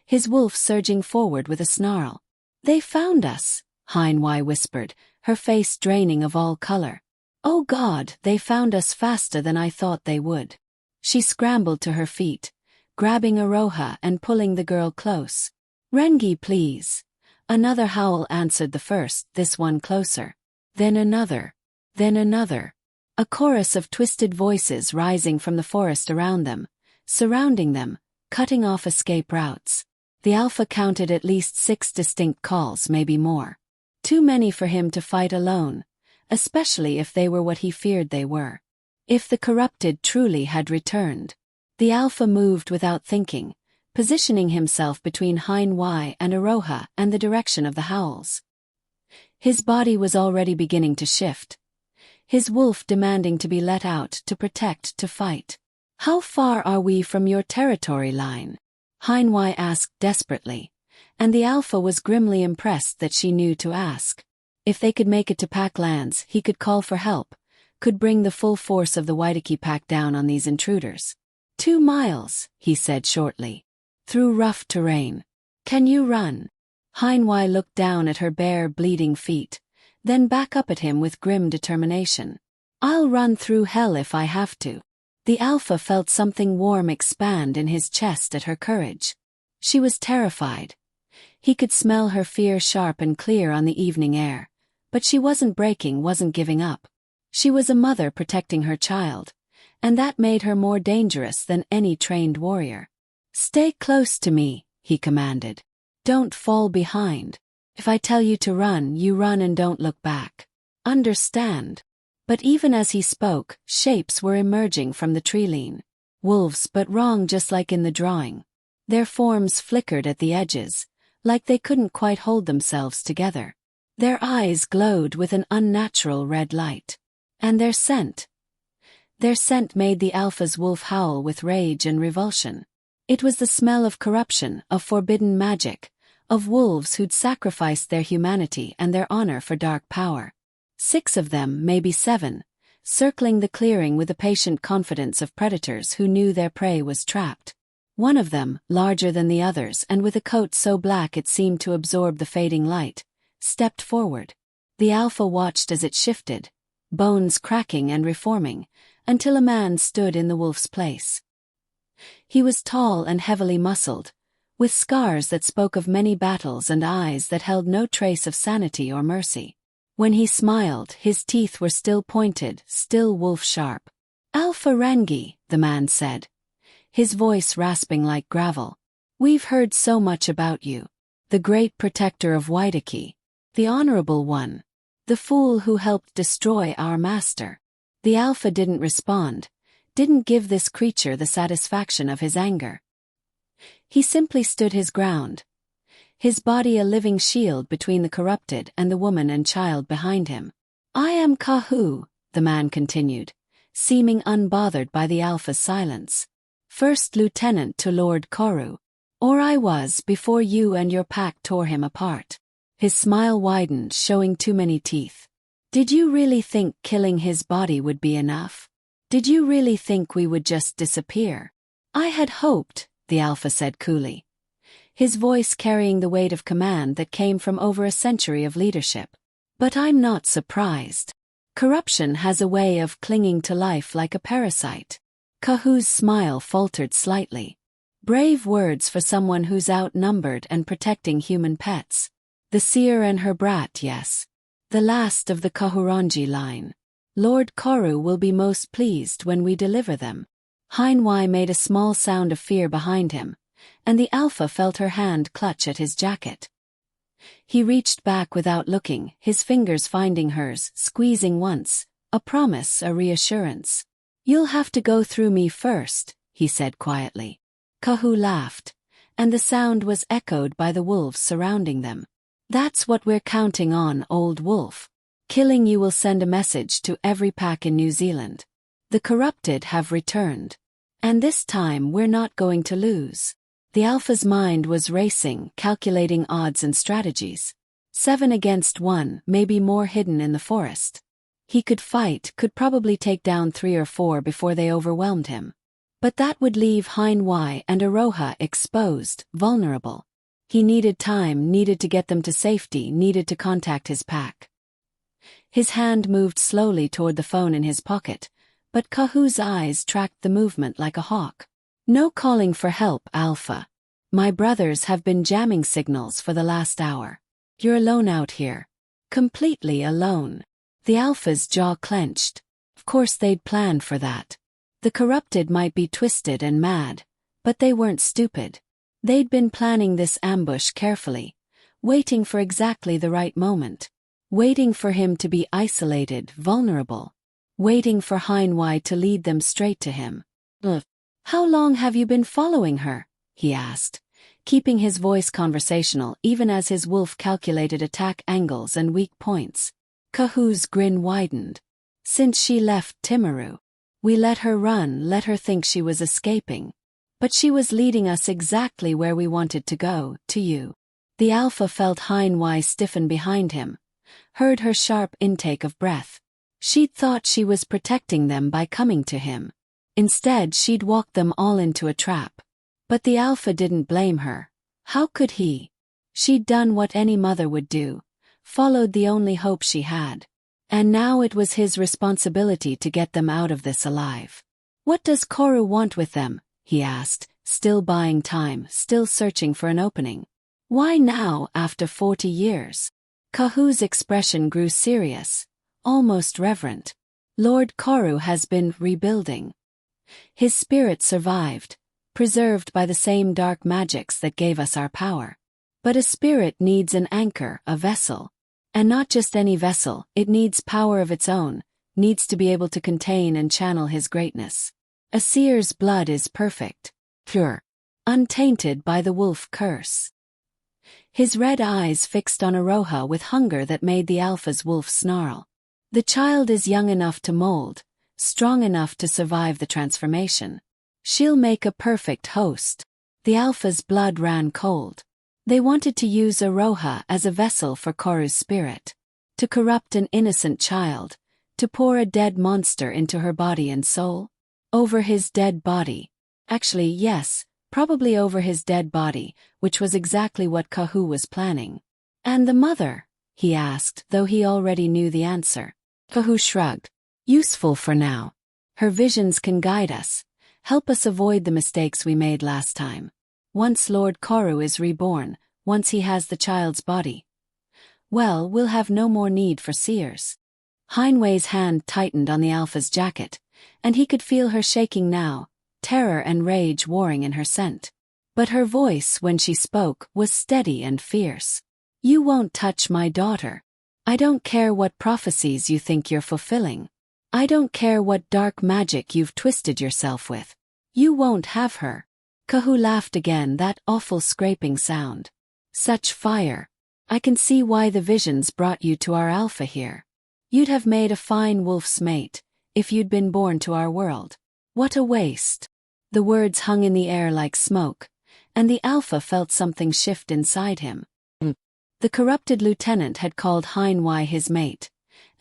His wolf surging forward with a snarl. "They found us," Heinwei whispered, her face draining of all color. "Oh God, they found us faster than I thought they would." She scrambled to her feet, grabbing Aroha and pulling the girl close. "Rangi, please." Another howl answered the first, this one closer. Then another. Then another. A chorus of twisted voices rising from the forest around them, surrounding them, cutting off escape routes. The Alpha counted at least 6 distinct calls, maybe more. Too many for him to fight alone, especially if they were what he feared they were. If the corrupted truly had returned. The Alpha moved without thinking, positioning himself between Heinwei and Aroha and the direction of the howls. His body was already beginning to shift. His wolf demanding to be let out, to protect, to fight. "How far are we from your territory line?" Heinwei asked desperately, and the Alpha was grimly impressed that she knew to ask. If they could make it to Pack lands, he could call for help, could bring the full force of the Waitaki Pack down on these intruders. 2 miles, he said shortly. Through rough terrain. "Can you run?" Heinwei looked down at her bare, bleeding feet, then back up at him with grim determination. "I'll run through hell if I have to." The Alpha felt something warm expand in his chest at her courage. She was terrified. He could smell her fear sharp and clear on the evening air, but she wasn't breaking, wasn't giving up. She was a mother protecting her child, and that made her more dangerous than any trained warrior. "Stay close to me," he commanded. Don't fall behind. If I tell you to run, you run and don't look back. Understand? But even as he spoke, shapes were emerging from the tree-line. Wolves, but wrong, just like in the drawing. Their forms flickered at the edges, like they couldn't quite hold themselves together. Their eyes glowed with an unnatural red light. And their scent made the Alpha's wolf howl with rage and revulsion. It was the smell of corruption, of forbidden magic, of wolves who'd sacrificed their humanity and their honor for dark power. 6 of them, maybe 7, circling the clearing with the patient confidence of predators who knew their prey was trapped. One of them, larger than the others and with a coat so black it seemed to absorb the fading light, stepped forward. The Alpha watched as it shifted, bones cracking and reforming, until a man stood in the wolf's place. He was tall and heavily muscled, with scars that spoke of many battles and eyes that held no trace of sanity or mercy. When he smiled, his teeth were still pointed, still wolf-sharp. "Alpha Rangi," the man said, his voice rasping like gravel. "We've heard so much about you. The great protector of Waidaki. The honorable one. The fool who helped destroy our master." The Alpha didn't respond, didn't give this creature the satisfaction of his anger. He simply stood his ground, his body a living shield between the corrupted and the woman and child behind him. "I am Kahu," the man continued, seeming unbothered by the Alpha's silence. "First lieutenant to Lord Koru. Or I was before you and your pack tore him apart." His smile widened, showing too many teeth. "Did you really think killing his body would be enough? Did you really think we would just disappear?" "I had hoped," the Alpha said coolly, his voice carrying the weight of command that came from over a century of leadership. "But I'm not surprised. Corruption has a way of clinging to life like a parasite." Kahu's smile faltered slightly. Brave words for someone who's outnumbered and protecting human pets. The seer and her brat, yes. The last of the Kahurangi line. Lord Koru will be most pleased when we deliver them. Heinwai made a small sound of fear behind him, and the Alpha felt her hand clutch at his jacket. He reached back without looking, his fingers finding hers, squeezing once, a promise, a reassurance. "You'll have to go through me first," he said quietly. Kahu laughed, and the sound was echoed by the wolves surrounding them. "That's what we're counting on, old wolf. Killing you will send a message to every pack in New Zealand. The corrupted have returned. And this time we're not going to lose." The Alpha's mind was racing, calculating odds and strategies. 7 against 1, maybe more hidden in the forest. He could fight, could probably take down 3 or 4 before they overwhelmed him. But that would leave Heinwai and Aroha exposed, vulnerable. He needed time, needed to get them to safety, needed to contact his pack. His hand moved slowly toward the phone in his pocket, but Kahu's eyes tracked the movement like a hawk. "No calling for help, Alpha. My brothers have been jamming signals for the last hour. You're alone out here. Completely alone." The Alpha's jaw clenched. Of course they'd planned for that. The corrupted might be twisted and mad, but they weren't stupid. They'd been planning this ambush carefully, waiting for exactly the right moment. Waiting for him to be isolated, vulnerable. Waiting for Heinwai to lead them straight to him. "How long have you been following her?" he asked, keeping his voice conversational even as his wolf calculated attack angles and weak points. Kahu's grin widened. "Since she left Timaru. We let her run, let her think she was escaping. But she was leading us exactly where we wanted to go, to you." The Alpha felt Heinwai stiffen behind him, heard her sharp intake of breath. She'd thought she was protecting them by coming to him. Instead, she'd walked them all into a trap. But the Alpha didn't blame her. How could he? She'd done what any mother would do, followed the only hope she had. And now it was his responsibility to get them out of this alive. "What does Koru want with them?" he asked, still buying time, still searching for an opening. "Why now, after 40 years? Kahu's expression grew serious, almost reverent. "Lord Koru has been rebuilding. His spirit survived, preserved by the same dark magics that gave us our power. But a spirit needs an anchor, a vessel. And not just any vessel, it needs power of its own, needs to be able to contain and channel his greatness. A seer's blood is perfect, pure, untainted by the wolf curse. His red eyes fixed on Aroha with hunger that made the Alpha's wolf snarl. The child is young enough to mold, strong enough to survive the transformation. She'll make a perfect host. The Alpha's blood ran cold. They wanted to use Aroha as a vessel for Koru's spirit. To corrupt an innocent child, to pour a dead monster into her body and soul. Over his dead body. Actually, yes, probably over his dead body, which was exactly what Kahu was planning. And the mother? He asked, though he already knew the answer. Kahu shrugged. Useful for now. Her visions can guide us, help us avoid the mistakes we made last time. Once Lord Koru is reborn, once he has the child's body. Well, we'll have no more need for seers. Heinwei's hand tightened on the Alpha's jacket, and he could feel her shaking now, terror and rage warring in her scent. But her voice, when she spoke, was steady and fierce. You won't touch my daughter. I don't care what prophecies you think you're fulfilling. I don't care what dark magic you've twisted yourself with. You won't have her. Kahu laughed again, that awful scraping sound. Such fire. I can see why the visions brought you to our Alpha here. You'd have made a fine wolf's mate, if you'd been born to our world. What a waste. The words hung in the air like smoke, and the Alpha felt something shift inside him. The corrupted lieutenant had called Heinwei his mate,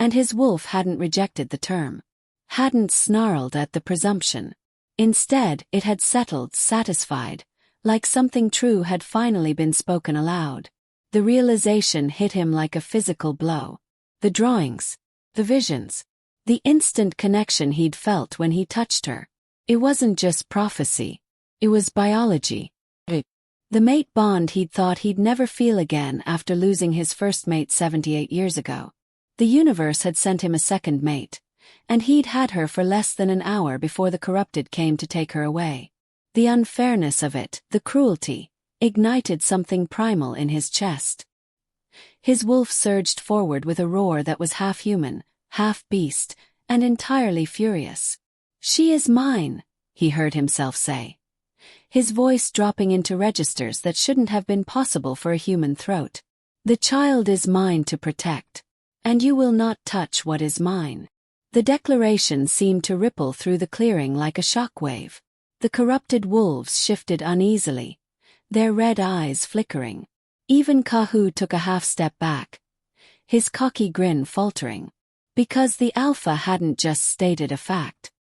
and his wolf hadn't rejected the term. Hadn't snarled at the presumption. Instead, it had settled, satisfied, like something true had finally been spoken aloud. The realization hit him like a physical blow. The drawings, the visions, the instant connection he'd felt when he touched her. It wasn't just prophecy. It was biology. The mate bond he'd thought he'd never feel again after losing his first mate 78 years ago. The universe had sent him a second mate, and he'd had her for less than an hour before the corrupted came to take her away. The unfairness of it, the cruelty, ignited something primal in his chest. His wolf surged forward with a roar that was half human, half beast, and entirely furious. She is mine, he heard himself say. His voice dropping into registers that shouldn't have been possible for a human throat. The child is mine to protect, and you will not touch what is mine. The declaration seemed to ripple through the clearing like a shockwave. The corrupted wolves shifted uneasily, their red eyes flickering. Even Kahu took a half-step back, his cocky grin faltering. Because the Alpha hadn't just stated a fact.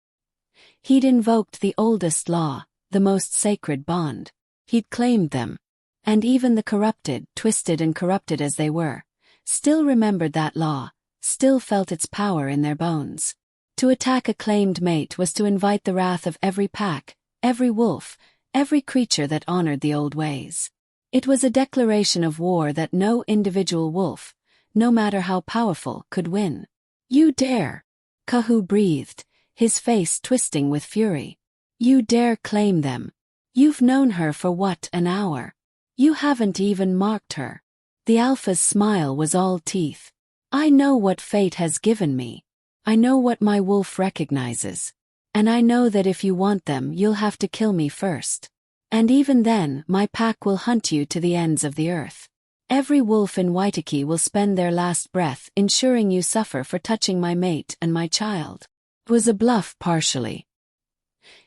He'd invoked the oldest law, the most sacred bond. He'd claimed them. And even the corrupted, twisted and corrupted as they were, still remembered that law, still felt its power in their bones. To attack a claimed mate was to invite the wrath of every pack, every wolf, every creature that honored the old ways. It was a declaration of war that no individual wolf, no matter how powerful, could win. You dare! Kahu breathed, his face twisting with fury. You dare claim them. You've known her for what, an hour? You haven't even marked her. The Alpha's smile was all teeth. I know what fate has given me. I know what my wolf recognizes. And I know that if you want them, you'll have to kill me first. And even then, my pack will hunt you to the ends of the earth. Every wolf in Waitaki will spend their last breath ensuring you suffer for touching my mate and my child. It was a bluff partially.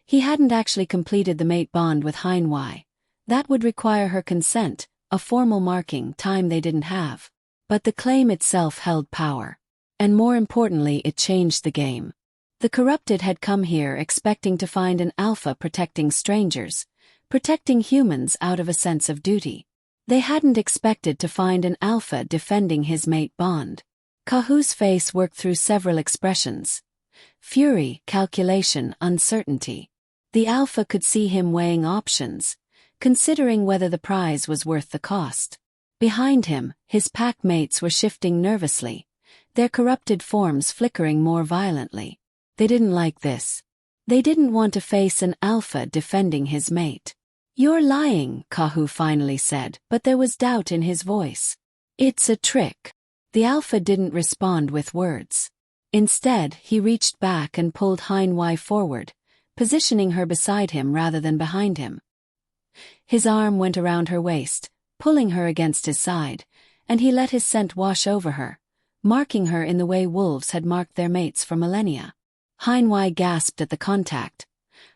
He hadn't actually completed the mate bond with Heinwei. That would require her consent, a formal marking, time they didn't have. But the claim itself held power. And more importantly, it changed the game. The corrupted had come here expecting to find an Alpha protecting strangers, protecting humans out of a sense of duty. They hadn't expected to find an Alpha defending his mate bond. Kahu's face worked through several expressions. Fury, calculation, uncertainty. The Alpha could see him weighing options, considering whether the prize was worth the cost. Behind him, his pack mates were shifting nervously, their corrupted forms flickering more violently. They didn't like this. They didn't want to face an Alpha defending his mate. You're lying, Kahu finally said, but there was doubt in his voice. It's a trick. The Alpha didn't respond with words. Instead, he reached back and pulled Heinwei forward, positioning her beside him rather than behind him. His arm went around her waist, pulling her against his side, and he let his scent wash over her, marking her in the way wolves had marked their mates for millennia. Heinwei gasped at the contact,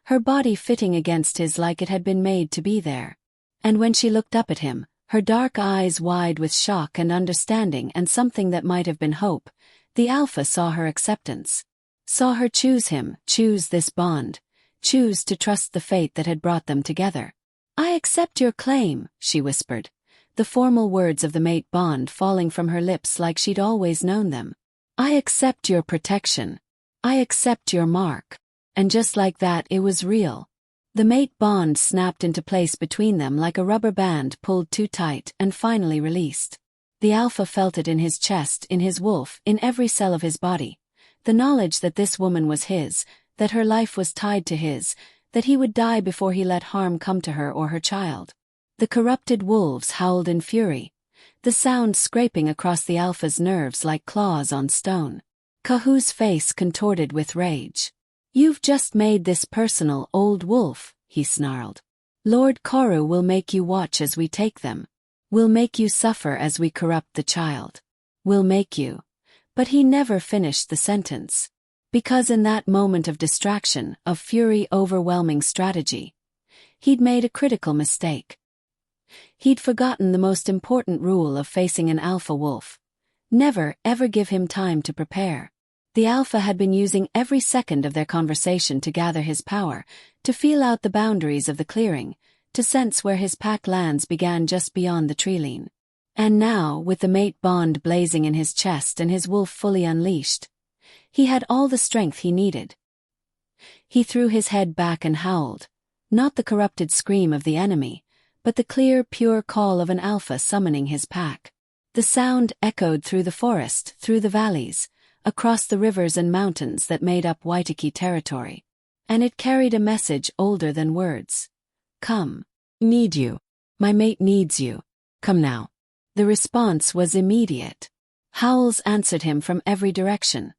her body fitting against his like it had been made to be there. And when she looked up at him, her dark eyes wide with shock and understanding and something that might have been hope, the Alpha saw her acceptance. Saw her choose him, choose this bond, choose to trust the fate that had brought them together. I accept your claim, she whispered, the formal words of the mate bond falling from her lips like she'd always known them. I accept your protection. I accept your mark. And just like that, it was real. The mate bond snapped into place between them like a rubber band pulled too tight and finally released. The Alpha felt it in his chest, in his wolf, in every cell of his body. The knowledge that this woman was his, that her life was tied to his, that he would die before he let harm come to her or her child. The corrupted wolves howled in fury, the sound scraping across the Alpha's nerves like claws on stone. Kahu's face contorted with rage. You've just made this personal, old wolf, he snarled. Lord Koru will make you watch as we take them. We'll make you suffer as we corrupt the child. We'll make you. But he never finished the sentence. Because in that moment of distraction, of fury overwhelming strategy, he'd made a critical mistake. He'd forgotten the most important rule of facing an alpha wolf. Never, ever give him time to prepare. The Alpha had been using every second of their conversation to gather his power, to feel out the boundaries of the clearing, to sense where his pack lands began just beyond the treeline. And now, with the mate bond blazing in his chest and his wolf fully unleashed, he had all the strength he needed. He threw his head back and howled, not the corrupted scream of the enemy, but the clear, pure call of an Alpha summoning his pack. The sound echoed through the forest, through the valleys, across the rivers and mountains that made up Waitaki territory. And it carried a message older than words. Come. Need you. My mate needs you. Come now. The response was immediate. Howls answered him from every direction.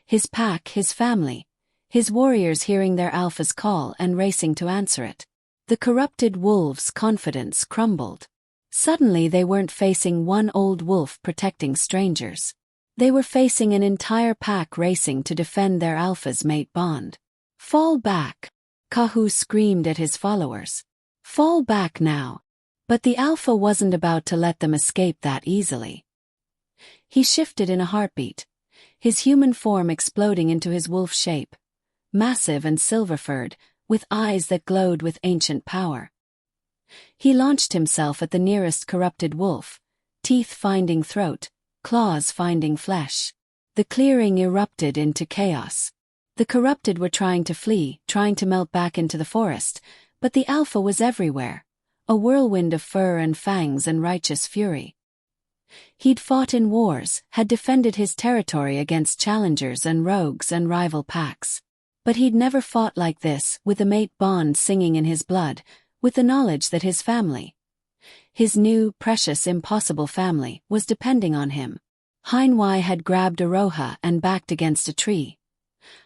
His pack, his family, his warriors hearing their Alpha's call and racing to answer it. The corrupted wolves' confidence crumbled. Suddenly they weren't facing one old wolf protecting strangers. They were facing an entire pack racing to defend their Alpha's mate bond. Fall back! Kahu screamed at his followers. Fall back now! But the Alpha wasn't about to let them escape that easily. He shifted in a heartbeat, his human form exploding into his wolf shape, massive and silver-furred, with eyes that glowed with ancient power. He launched himself at the nearest corrupted wolf, teeth finding throat, claws finding flesh. The clearing erupted into chaos. The corrupted were trying to flee, trying to melt back into the forest, but the Alpha was everywhere, a whirlwind of fur and fangs and righteous fury. He'd fought in wars, had defended his territory against challengers and rogues and rival packs. But he'd never fought like this, with the mate bond singing in his blood, with the knowledge that his family, his new, precious, impossible family, was depending on him. Heinwei had grabbed Aroha and backed against a tree,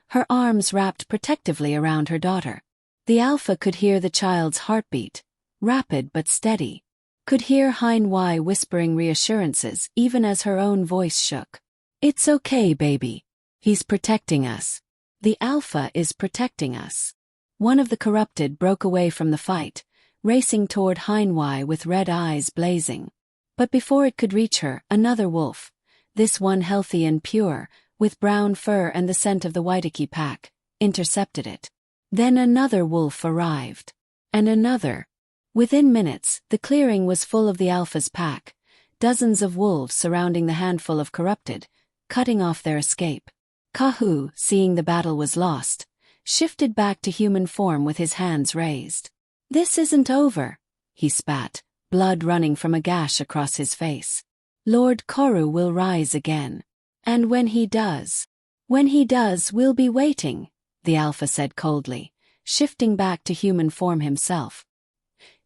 her arms wrapped protectively around her daughter. The Alpha could hear the child's heartbeat, rapid but steady, could hear Heinwei whispering reassurances even as her own voice shook. It's okay, baby. He's protecting us. The Alpha is protecting us. One of the corrupted broke away from the fight, racing toward Heinwei with red eyes blazing. But before it could reach her, another wolf, this one healthy and pure, with brown fur and the scent of the Waitaki pack, intercepted it. Then another wolf arrived. And another. Within minutes, the clearing was full of the Alpha's pack, dozens of wolves surrounding the handful of corrupted, cutting off their escape. Kahu, seeing the battle was lost, shifted back to human form with his hands raised. This isn't over, he spat, blood running from a gash across his face. Lord Koru will rise again. And when he does, we'll be waiting, the Alpha said coldly, shifting back to human form himself.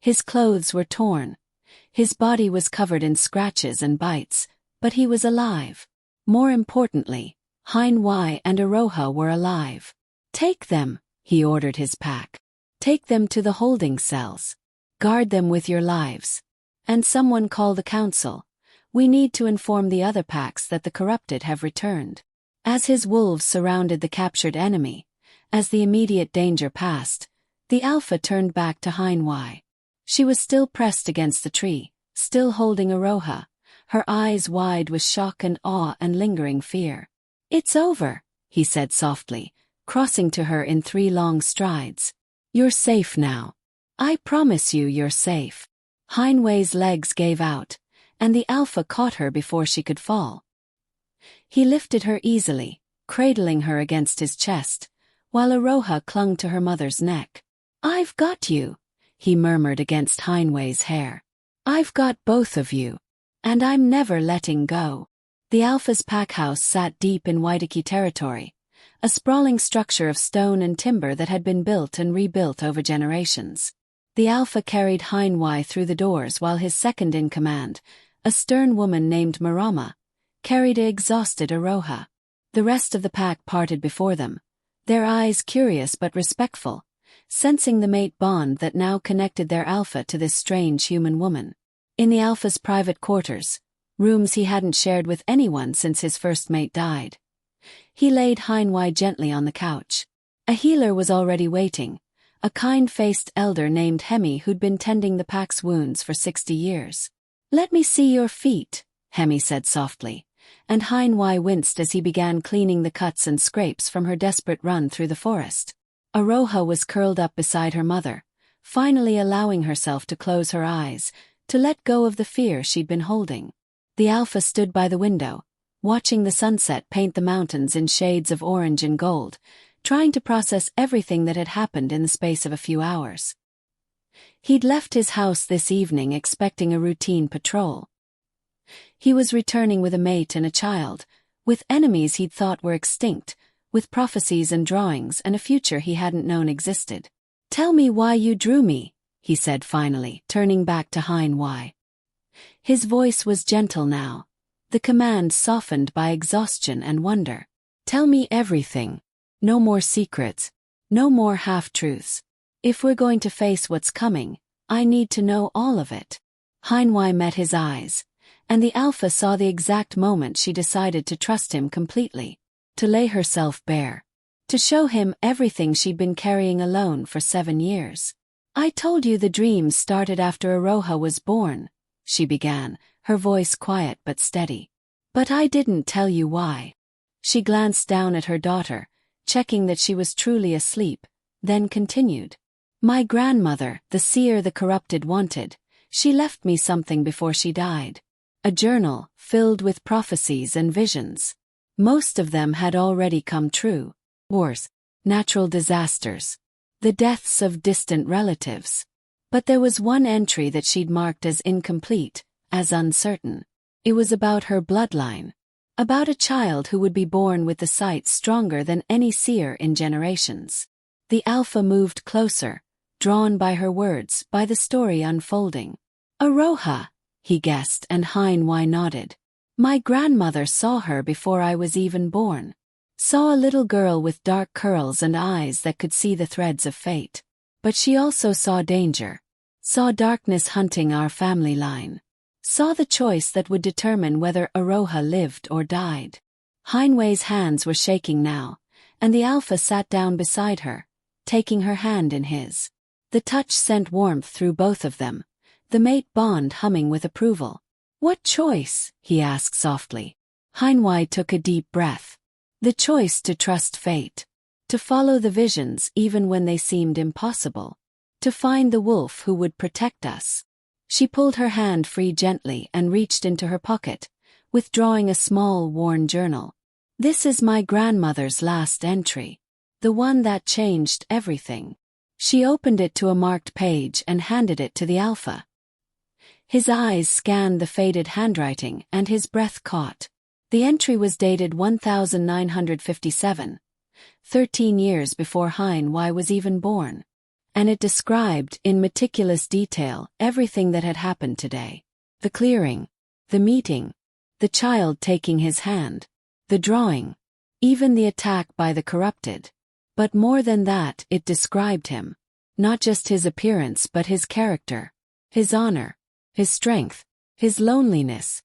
His clothes were torn. His body was covered in scratches and bites, but he was alive. More importantly, Hein Y and Aroha were alive. "Take them," he ordered his pack. "Take them to the holding cells. Guard them with your lives. And someone call the council. We need to inform the other packs that the corrupted have returned." As his wolves surrounded the captured enemy, as the immediate danger passed, the Alpha turned back to Hein Y. She was still pressed against the tree, still holding Aroha, her eyes wide with shock and awe and lingering fear. "It's over," he said softly, crossing to her in 3 long strides. "You're safe now. I promise you're safe." Hein Wei's legs gave out, and the Alpha caught her before she could fall. He lifted her easily, cradling her against his chest, while Aroha clung to her mother's neck. "I've got you," he murmured against Hein Wei's hair. "I've got both of you. And I'm never letting go." The Alpha's pack house sat deep in Waitaki territory, a sprawling structure of stone and timber that had been built and rebuilt over generations. The Alpha carried Hein Y through the doors while his second-in-command, a stern woman named Marama, carried a exhausted Aroha. The rest of the pack parted before them, their eyes curious but respectful, sensing the mate bond that now connected their Alpha to this strange human woman. In the Alpha's private quarters, rooms he hadn't shared with anyone since his first mate died, he laid Hein Y gently on the couch. A healer was already waiting, a kind-faced elder named Hemi who'd been tending the pack's wounds for 60 years. "Let me see your feet," Hemi said softly, and Hein Y winced as he began cleaning the cuts and scrapes from her desperate run through the forest. Aroha was curled up beside her mother, finally allowing herself to close her eyes, to let go of the fear she'd been holding. The Alpha stood by the window, watching the sunset paint the mountains in shades of orange and gold, trying to process everything that had happened in the space of a few hours. He'd left his house this evening expecting a routine patrol. He was returning with a mate and a child, with enemies he'd thought were extinct, with prophecies and drawings and a future he hadn't known existed. "Tell me why you drew me," he said finally, turning back to Hein Y. His voice was gentle now, the command softened by exhaustion and wonder. "Tell me everything. No more secrets. No more half-truths. If we're going to face what's coming, I need to know all of it." Hein Y met his eyes, and the Alpha saw the exact moment she decided to trust him completely, to lay herself bare, to show him everything she'd been carrying alone for 7 years. "I told you the dreams started after Aroha was born," she began, her voice quiet but steady. "But I didn't tell you why." She glanced down at her daughter, checking that she was truly asleep, then continued. "My grandmother, the seer the corrupted wanted, she left me something before she died. A journal filled with prophecies and visions. Most of them had already come true. Wars, natural disasters, the deaths of distant relatives. But there was one entry that she'd marked as incomplete, as uncertain. It was about her bloodline. About a child who would be born with the sight stronger than any seer in generations." The Alpha moved closer, drawn by her words, by the story unfolding. "Aroha," he guessed, and Hein Y nodded. "My grandmother saw her before I was even born. Saw a little girl with dark curls and eyes that could see the threads of fate. But she also saw danger. Saw darkness hunting our family line. Saw the choice that would determine whether Aroha lived or died." Hein Wei's hands were shaking now, and the Alpha sat down beside her, taking her hand in his. The touch sent warmth through both of them, the mate bond humming with approval. "What choice?" he asked softly. Hein Y took a deep breath. "The choice to trust fate. To follow the visions even when they seemed impossible. To find the wolf who would protect us." She pulled her hand free gently and reached into her pocket, withdrawing a small, worn journal. "This is my grandmother's last entry. The one that changed everything." She opened it to a marked page and handed it to the Alpha. His eyes scanned the faded handwriting and his breath caught. The entry was dated 1957, 13 years before Hein Y was even born. and it described, in meticulous detail, everything that had happened today. The clearing, the meeting, the child taking his hand, the drawing, even the attack by the corrupted. But more than that, it described him. Not just his appearance but his character, his honor, his strength, his loneliness,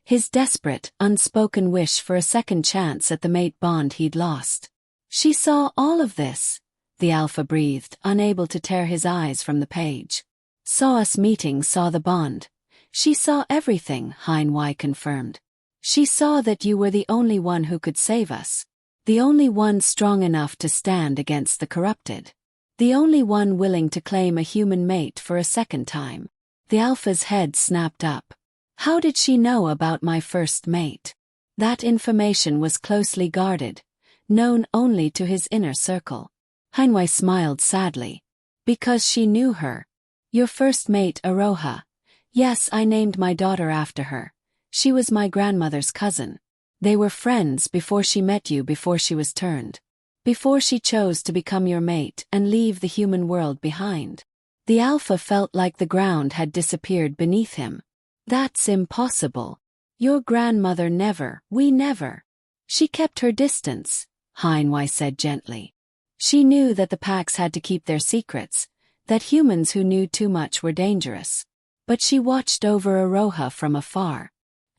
his desperate, unspoken wish for a second chance at the mate bond he'd lost. She saw all of this, the Alpha breathed, unable to tear his eyes from the page. Saw us meeting, saw the bond. She saw everything, Heinwei confirmed. She saw that you were the only one who could save us. The only one strong enough to stand against the corrupted. The only one willing to claim a human mate for a second time. The Alpha's head snapped up. How did she know about my first mate? That information was closely guarded, known only to his inner circle. Heinwei smiled sadly. Because she knew her. Your first mate, Aroha. Yes, I named my daughter after her. She was my grandmother's cousin. They were friends before she met you, before she was turned. Before she chose to become your mate and leave the human world behind. The Alpha felt like the ground had disappeared beneath him. That's impossible. Your grandmother never, we never. She kept her distance, Heinwei said gently. She knew that the packs had to keep their secrets, that humans who knew too much were dangerous. But she watched over Aroha from afar.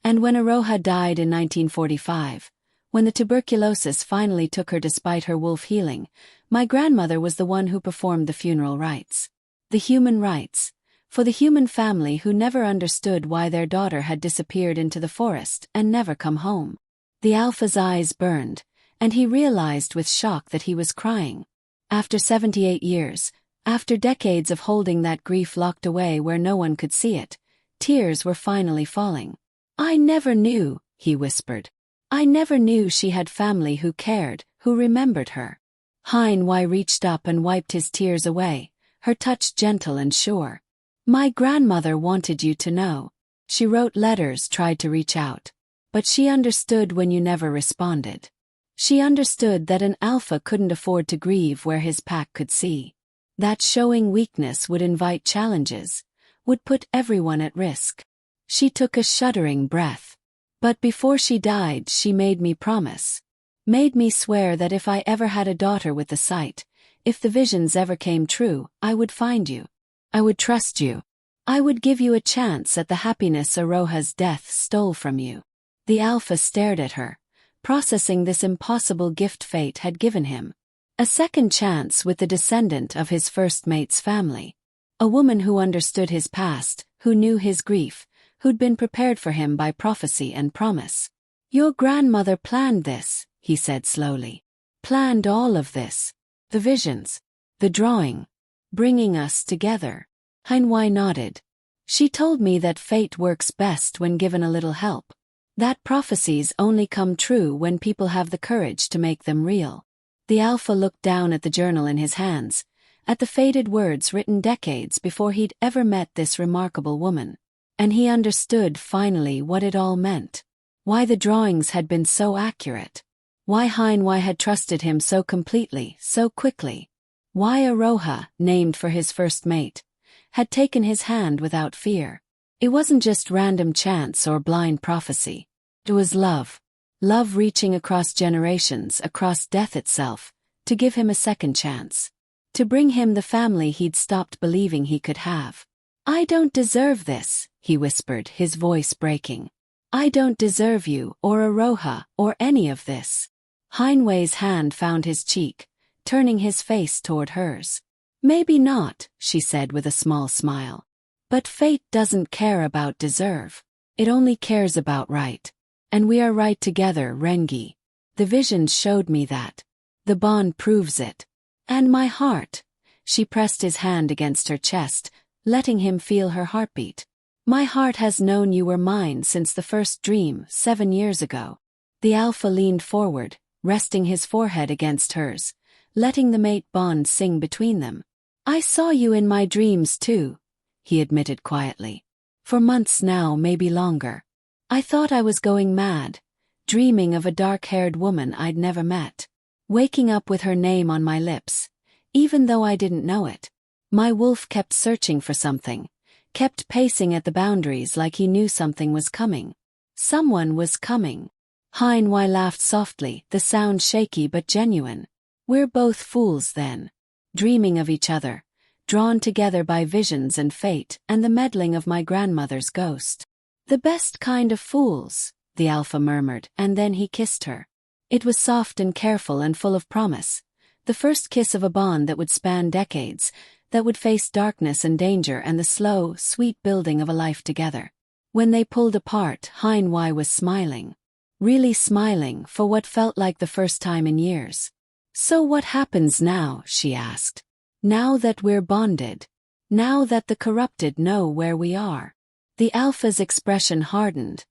And when Aroha died in 1945, when the tuberculosis finally took her despite her wolf healing, my grandmother was the one who performed the funeral rites. The human rites. For the human family who never understood why their daughter had disappeared into the forest and never come home. The Alpha's eyes burned, and he realized with shock that he was crying. After 78 years, after decades of holding that grief locked away where no one could see it, tears were finally falling. I never knew, he whispered. I never knew she had family who cared, who remembered her. Heinwei reached up and wiped his tears away, her touch gentle and sure. My grandmother wanted you to know. She wrote letters, tried to reach out. But she understood when you never responded. She understood that an Alpha couldn't afford to grieve where his pack could see. That showing weakness would invite challenges, would put everyone at risk. She took a shuddering breath. But before she died, she made me promise. Made me swear that if I ever had a daughter with the sight, if the visions ever came true, I would find you. I would trust you. I would give you a chance at the happiness Aroha's death stole from you. The Alpha stared at her, processing this impossible gift fate had given him. A second chance with the descendant of his first mate's family. A woman who understood his past, who knew his grief, who'd been prepared for him by prophecy and promise. Your grandmother planned this, he said slowly. Planned all of this. The visions. The drawing. Bringing us together. Heinwei nodded. She told me that fate works best when given a little help. That prophecies only come true when people have the courage to make them real. The Alpha looked down at the journal in his hands, at the faded words written decades before he'd ever met this remarkable woman. And he understood finally what it all meant. Why the drawings had been so accurate. Why Heinwei had trusted him so completely, so quickly. Why Aroha, named for his first mate, had taken his hand without fear. It wasn't just random chance or blind prophecy. It was love. Love reaching across generations, across death itself, to give him a second chance. To bring him the family he'd stopped believing he could have. I don't deserve this, he whispered, his voice breaking. I don't deserve you, or Aroha, or any of this. Heinwei's hand found his cheek, turning his face toward hers. Maybe not, she said with a small smile. But fate doesn't care about deserve. It only cares about right. And we are right together, Rangi. The visions showed me that. The bond proves it. And my heart. She pressed his hand against her chest, letting him feel her heartbeat. My heart has known you were mine since the first dream, 7 years ago. The Alpha leaned forward, resting his forehead against hers, letting the mate bond sing between them. I saw you in my dreams too, he admitted quietly. For months now, maybe longer. I thought I was going mad, dreaming of a dark-haired woman I'd never met. Waking up with her name on my lips, even though I didn't know it. My wolf kept searching for something, kept pacing at the boundaries like he knew something was coming. Someone was coming. Heinwei laughed softly, the sound shaky but genuine. We're both fools then. Dreaming of each other, drawn together by visions and fate and the meddling of my grandmother's ghost. The best kind of fools, the Alpha murmured, and then he kissed her. It was soft and careful and full of promise. The first kiss of a bond that would span decades, that would face darkness and danger and the slow, sweet building of a life together. When they pulled apart, Heinwei was smiling. Really smiling for what felt like the first time in years. So what happens now, she asked. Now that we're bonded. Now that the corrupted know where we are. The Alpha's expression hardened.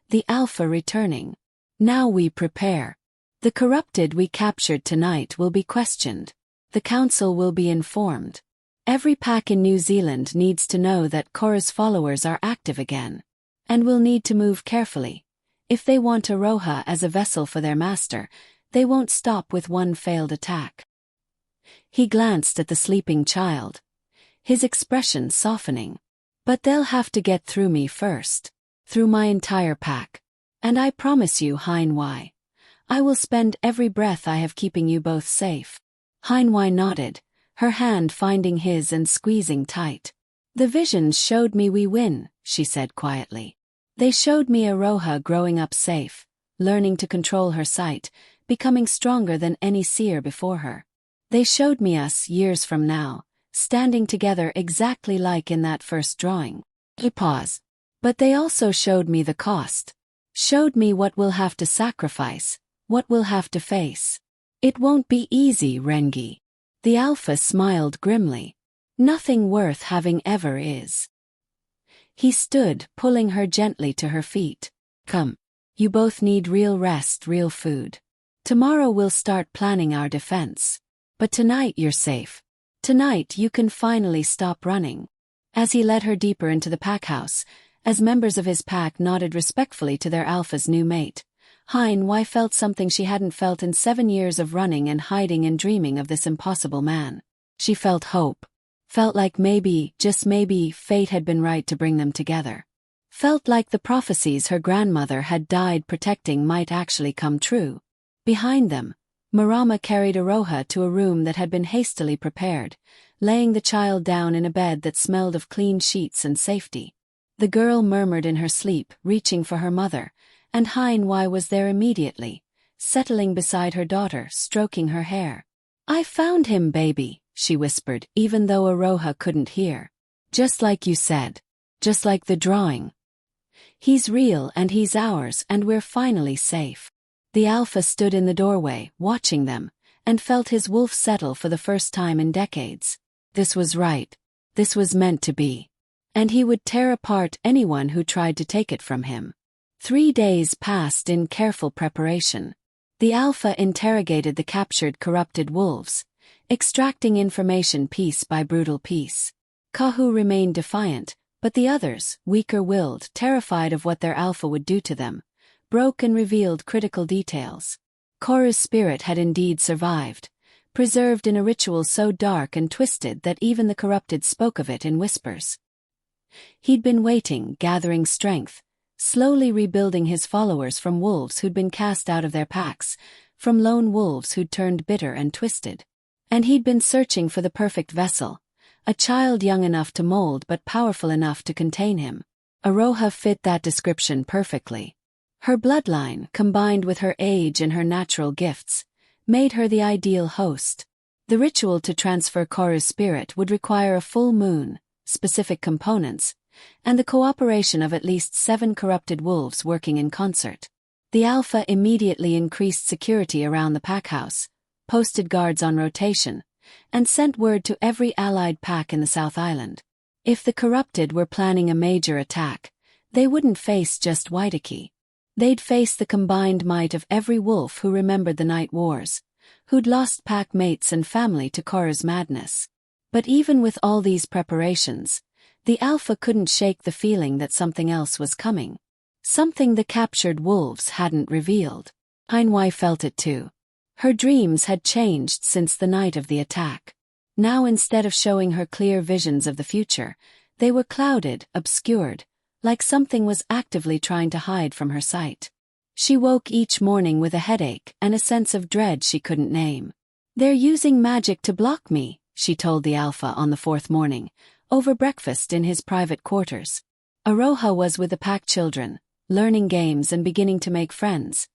The Alpha returning. Now we prepare. The corrupted we captured tonight will be questioned. The council will be informed. Every pack in New Zealand needs to know that Korra's followers are active again. And will need to move carefully. If they want Aroha as a vessel for their master, they won't stop with one failed attack. He glanced at the sleeping child, his expression softening. But they'll have to get through me first. Through my entire pack. And I promise you, Heinwei, I will spend every breath I have keeping you both safe. Heinwei nodded, her hand finding his and squeezing tight. The visions showed me we win, she said quietly. They showed me Aroha growing up safe, learning to control her sight, becoming stronger than any seer before her. They showed me us years from now, standing together exactly like in that first drawing. He paused. But they also showed me the cost. Showed me what we'll have to sacrifice, what we'll have to face. It won't be easy, Rangi. The Alpha smiled grimly. Nothing worth having ever is. He stood, pulling her gently to her feet. Come. You both need real rest, real food. Tomorrow we'll start planning our defense. But tonight you're safe. Tonight you can finally stop running. As he led her deeper into the pack house, as members of his pack nodded respectfully to their Alpha's new mate, Heinwei felt something she hadn't felt in 7 years of running and hiding and dreaming of this impossible man. She felt hope. Felt like maybe, just maybe, fate had been right to bring them together. Felt like the prophecies her grandmother had died protecting might actually come true. Behind them, Marama carried Aroha to a room that had been hastily prepared, laying the child down in a bed that smelled of clean sheets and safety. The girl murmured in her sleep, reaching for her mother, and Heinwei was there immediately, settling beside her daughter, stroking her hair. I found him, baby, she whispered, even though Aroha couldn't hear. Just like you said. Just like the drawing. He's real and he's ours and we're finally safe. The Alpha stood in the doorway, watching them, and felt his wolf settle for the first time in decades. This was right. This was meant to be. And he would tear apart anyone who tried to take it from him. 3 days passed in careful preparation. The Alpha interrogated the captured corrupted wolves, extracting information piece by brutal piece. Kahu remained defiant, but the others, weaker-willed, terrified of what their Alpha would do to them, broke and revealed critical details. Korra's spirit had indeed survived, preserved in a ritual so dark and twisted that even the corrupted spoke of it in whispers. He'd been waiting, gathering strength, slowly rebuilding his followers from wolves who'd been cast out of their packs, from lone wolves who'd turned bitter and twisted. And he'd been searching for the perfect vessel, a child young enough to mold but powerful enough to contain him. Aroha fit that description perfectly. Her bloodline, combined with her age and her natural gifts, made her the ideal host. The ritual to transfer Korra's spirit would require a full moon, specific components, and the cooperation of at least 7 corrupted wolves working in concert. The Alpha immediately increased security around the pack house, posted guards on rotation, and sent word to every allied pack in the South Island. If the corrupted were planning a major attack, they wouldn't face just Waitaki. They'd face the combined might of every wolf who remembered the night wars, who'd lost pack mates and family to Korra's madness. But even with all these preparations, the Alpha couldn't shake the feeling that something else was coming. Something the captured wolves hadn't revealed. Heinwei felt it too. Her dreams had changed since the night of the attack. Now instead of showing her clear visions of the future, they were clouded, obscured, like something was actively trying to hide from her sight. She woke each morning with a headache and a sense of dread she couldn't name. "They're using magic to block me," she told the Alpha on the fourth morning, over breakfast in his private quarters. Aroha was with the pack children, learning games and beginning to make friends,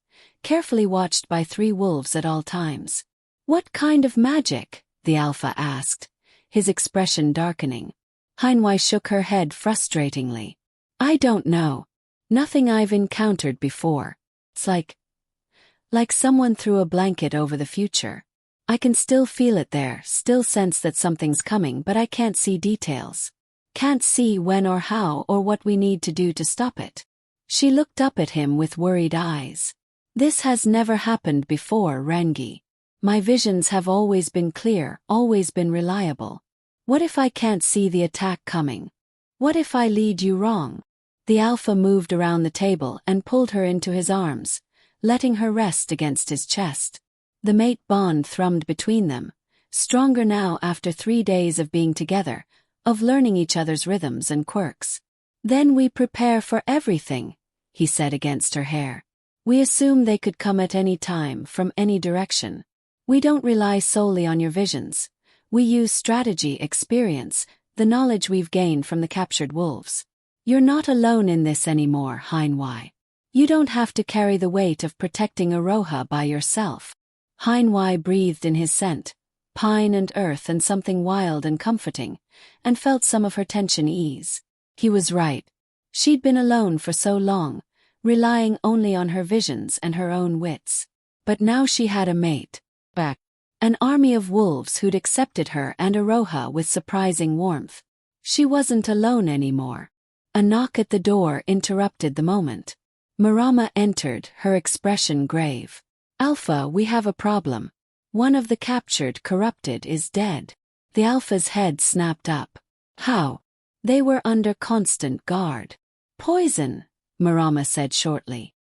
carefully watched by 3 wolves at all times. "What kind of magic?" the Alpha asked, his expression darkening. Heinwei shook her head frustratingly. "I don't know. Nothing I've encountered before. It's like someone threw a blanket over the future. I can still feel it there, still sense that something's coming, but I can't see details. Can't see when or how or what we need to do to stop it." She looked up at him with worried eyes. "This has never happened before, Rangi. My visions have always been clear, always been reliable. What if I can't see the attack coming? What if I lead you wrong?" The Alpha moved around the table and pulled her into his arms, letting her rest against his chest. The mate bond thrummed between them, stronger now after 3 days of being together, of learning each other's rhythms and quirks. "Then we prepare for everything," he said against her hair. "We assume they could come at any time, from any direction. We don't rely solely on your visions. We use strategy, experience, the knowledge we've gained from the captured wolves. You're not alone in this anymore, Heinwei. You don't have to carry the weight of protecting Aroha by yourself." Heinwei breathed in his scent, pine and earth and something wild and comforting, and felt some of her tension ease. He was right. She'd been alone for so long, relying only on her visions and her own wits. But now she had a mate. Back. An army of wolves who'd accepted her and Aroha with surprising warmth. She wasn't alone anymore. A knock at the door interrupted the moment. Marama entered, her expression grave. "Alpha, we have a problem. One of the captured corrupted is dead." The Alpha's head snapped up. "How?" "They were under constant guard." "Poison," Marama said shortly.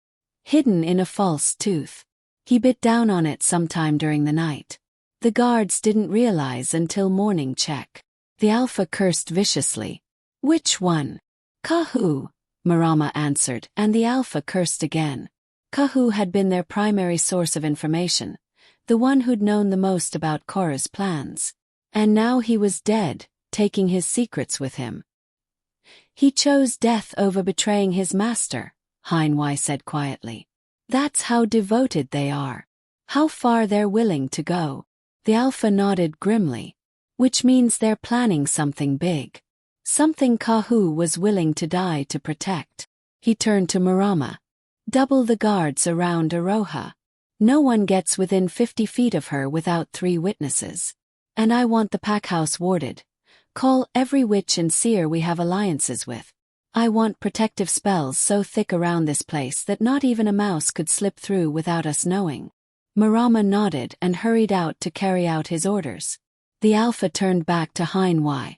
"Hidden in a false tooth. He bit down on it sometime during the night. The guards didn't realize until morning check." The Alpha cursed viciously. "Which one?" "Kahu," Marama answered, and the Alpha cursed again. Kahu had been their primary source of information, the one who'd known the most about Korra's plans. And now he was dead, taking his secrets with him. "He chose death over betraying his master," Heinwei said quietly. "That's how devoted they are. How far they're willing to go." The Alpha nodded grimly. "Which means they're planning something big. Something Kahu was willing to die to protect." He turned to Marama. "Double the guards around Aroha. No one gets within 50 feet of her without 3 witnesses. And I want the packhouse warded. Call every witch and seer we have alliances with. I want protective spells so thick around this place that not even a mouse could slip through without us knowing." Marama nodded and hurried out to carry out his orders. The Alpha turned back to Heinwei,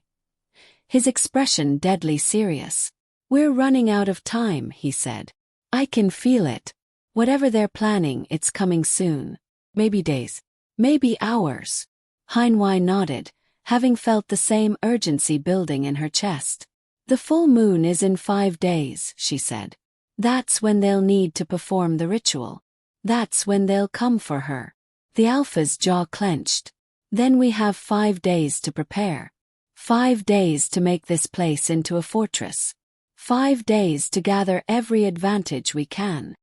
his expression deadly serious. "We're running out of time," he said. "I can feel it. Whatever they're planning, it's coming soon. Maybe days. Maybe hours." Heinwei nodded, having felt the same urgency building in her chest. "The full moon is in 5 days," she said. "That's when they'll need to perform the ritual. That's when they'll come for her." The Alpha's jaw clenched. "Then we have 5 days to prepare. 5 days to make this place into a fortress. 5 days to gather every advantage we can."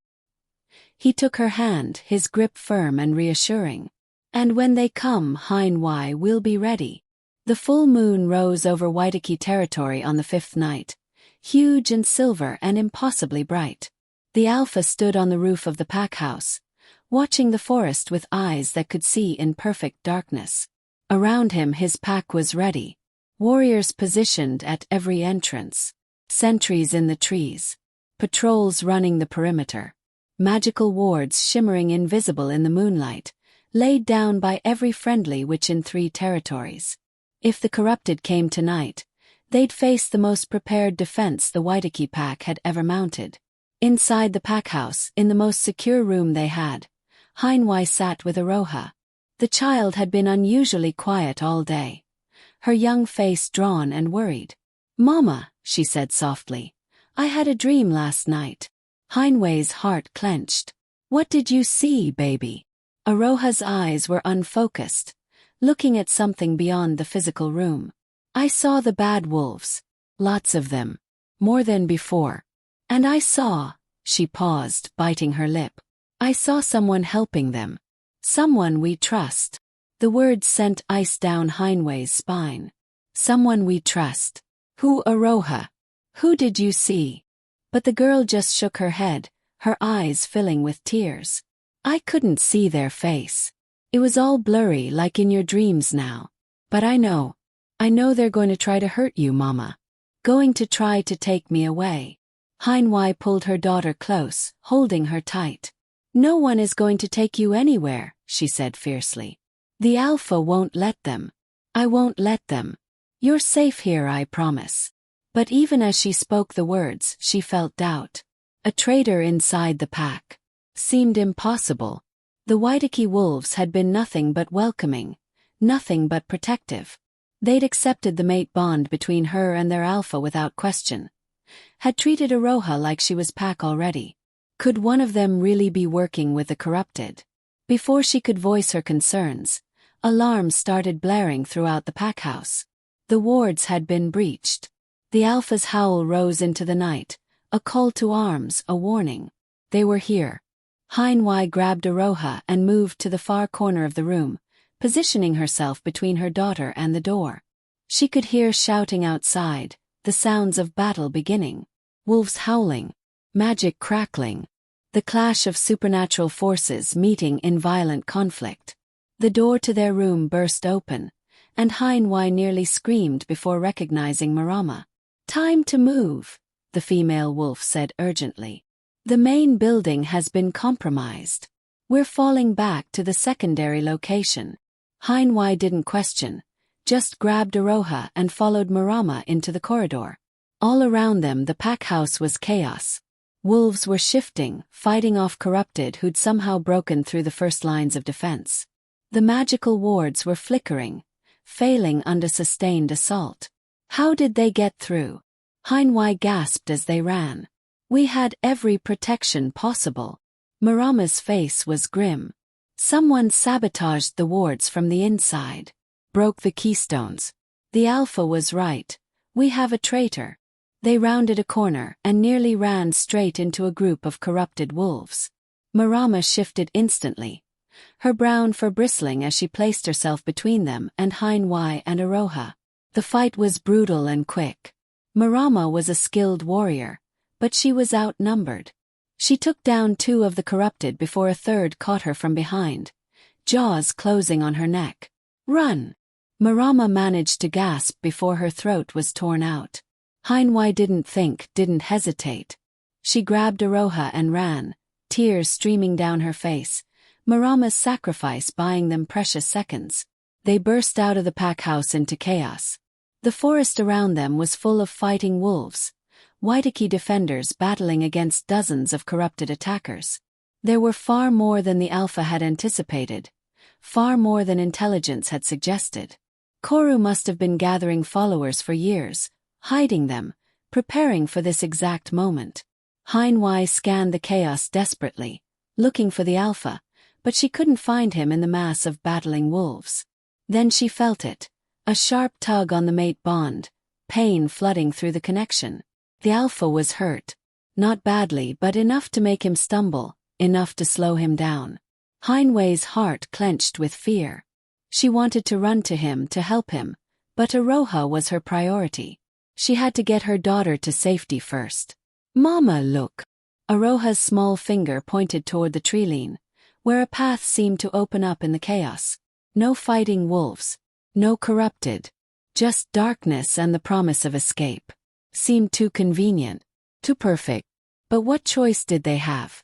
He took her hand, his grip firm and reassuring. "And when they come, Heinwei, we'll be ready." The full moon rose over Waitaki territory on the 5th night, huge and silver and impossibly bright. The Alpha stood on the roof of the packhouse, watching the forest with eyes that could see in perfect darkness. Around him his pack was ready, warriors positioned at every entrance, sentries in the trees, patrols running the perimeter, magical wards shimmering invisible in the moonlight, laid down by every friendly witch in 3 territories. If the corrupted came tonight, they'd face the most prepared defense the Waitaki pack had ever mounted. Inside the packhouse, in the most secure room they had, Heinwei sat with Aroha. The child had been unusually quiet all day, her young face drawn and worried. "Mama," she said softly, "I had a dream last night." Heinway's heart clenched. "What did you see, baby?" Aroha's eyes were unfocused, looking at something beyond the physical room. "I saw the bad wolves. Lots of them. More than before. And I saw," she paused, biting her lip, "I saw someone helping them. Someone we trust." The words sent ice down Heinway's spine. "Someone we trust. Who, Aroha? Who did you see?" But the girl just shook her head, her eyes filling with tears. "I couldn't see their face. It was all blurry like in your dreams now. But I know they're going to try to hurt you, Mama. Going to try to take me away." Heinway pulled her daughter close, holding her tight. "No one is going to take you anywhere," she said fiercely. "The Alpha won't let them. I won't let them. You're safe here, I promise." But even as she spoke the words, she felt doubt. A traitor inside the pack. Seemed impossible. The Waitaki wolves had been nothing but welcoming, nothing but protective. They'd accepted the mate bond between her and their Alpha without question. Had treated Aroha like she was pack already. Could one of them really be working with the corrupted? Before she could voice her concerns, alarms started blaring throughout the pack house. The wards had been breached. The Alpha's howl rose into the night, a call to arms, a warning. They were here. Heinway grabbed Aroha and moved to the far corner of the room, positioning herself between her daughter and the door. She could hear shouting outside, the sounds of battle beginning. Wolves howling, magic crackling, the clash of supernatural forces meeting in violent conflict. The door to their room burst open, and Heinway nearly screamed before recognizing Marama. "Time to move," the female wolf said urgently. "The main building has been compromised. We're falling back to the secondary location." Heinway didn't question, just grabbed Aroha and followed Marama into the corridor. All around them the pack house was chaos. Wolves were shifting, fighting off corrupted who'd somehow broken through the first lines of defense. The magical wards were flickering, failing under sustained assault. How did they get through? Heinway gasped as they ran. "We had every protection possible." Marama's face was grim. "Someone sabotaged the wards from the inside. Broke the keystones. The Alpha was right. We have a traitor." They rounded a corner and nearly ran straight into a group of corrupted wolves. Marama shifted instantly, her brown fur bristling as she placed herself between them and Heinway and Aroha. The fight was brutal and quick. Marama was a skilled warrior, but she was outnumbered. She took down two of the corrupted before a third caught her from behind, jaws closing on her neck. "Run!" Marama managed to gasp before her throat was torn out. Heinway didn't hesitate. She grabbed Aroha and ran, tears streaming down her face, Marama's sacrifice buying them precious seconds. They burst out of the pack house into chaos. The forest around them was full of fighting wolves, Waitaki defenders battling against dozens of corrupted attackers. There were far more than the Alpha had anticipated, far more than intelligence had suggested. Koru must have been gathering followers for years, hiding them, preparing for this exact moment. Heinway scanned the chaos desperately, looking for the Alpha, but she couldn't find him in the mass of battling wolves. Then she felt it, a sharp tug on the mate bond, pain flooding through the connection. The Alpha was hurt. Not badly, but enough to make him stumble, enough to slow him down. Heinway's heart clenched with fear. She wanted to run to him to help him, but Aroha was her priority. She had to get her daughter to safety first. "Mama, look." Aroha's small finger pointed toward the treeline, where a path seemed to open up in the chaos. No fighting wolves, no corrupted, just darkness and the promise of escape. Seemed too convenient, too perfect. But what choice did they have?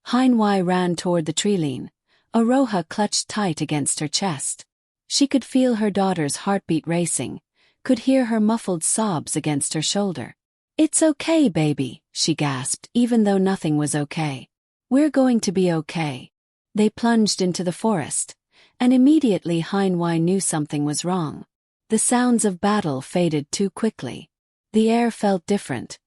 Heinway ran toward the treeline, Aroha clutched tight against her chest. She could feel her daughter's heartbeat racing, could hear her muffled sobs against her shoulder. "It's okay, baby," she gasped, even though nothing was okay. "We're going to be okay." They plunged into the forest, and immediately Heinway knew something was wrong. The sounds of battle faded too quickly. The air felt different,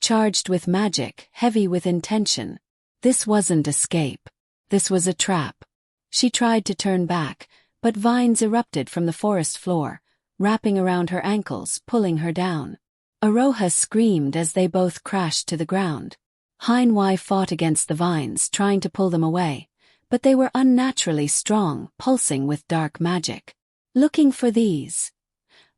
charged with magic, heavy with intention. This wasn't escape. This was a trap. She tried to turn back, but vines erupted from the forest floor, wrapping around her ankles, pulling her down. Aroha screamed as they both crashed to the ground. Hainwai fought against the vines, trying to pull them away, but they were unnaturally strong, pulsing with dark magic. "Looking for these?"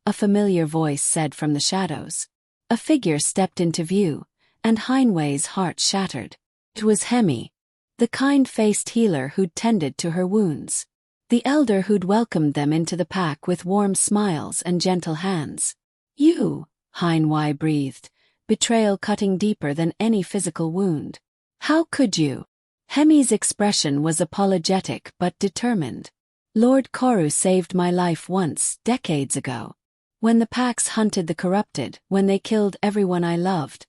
a familiar voice said from the shadows. A figure stepped into view, and Hainwei's heart shattered. It was Hemi, the kind-faced healer who'd tended to her wounds. The elder who'd welcomed them into the pack with warm smiles and gentle hands. "You," Hainwei breathed, betrayal cutting deeper than any physical wound. "How could you?" Hemi's expression was apologetic but determined. "Lord Koru saved my life once, decades ago. When the packs hunted the corrupted, when they killed everyone I loved.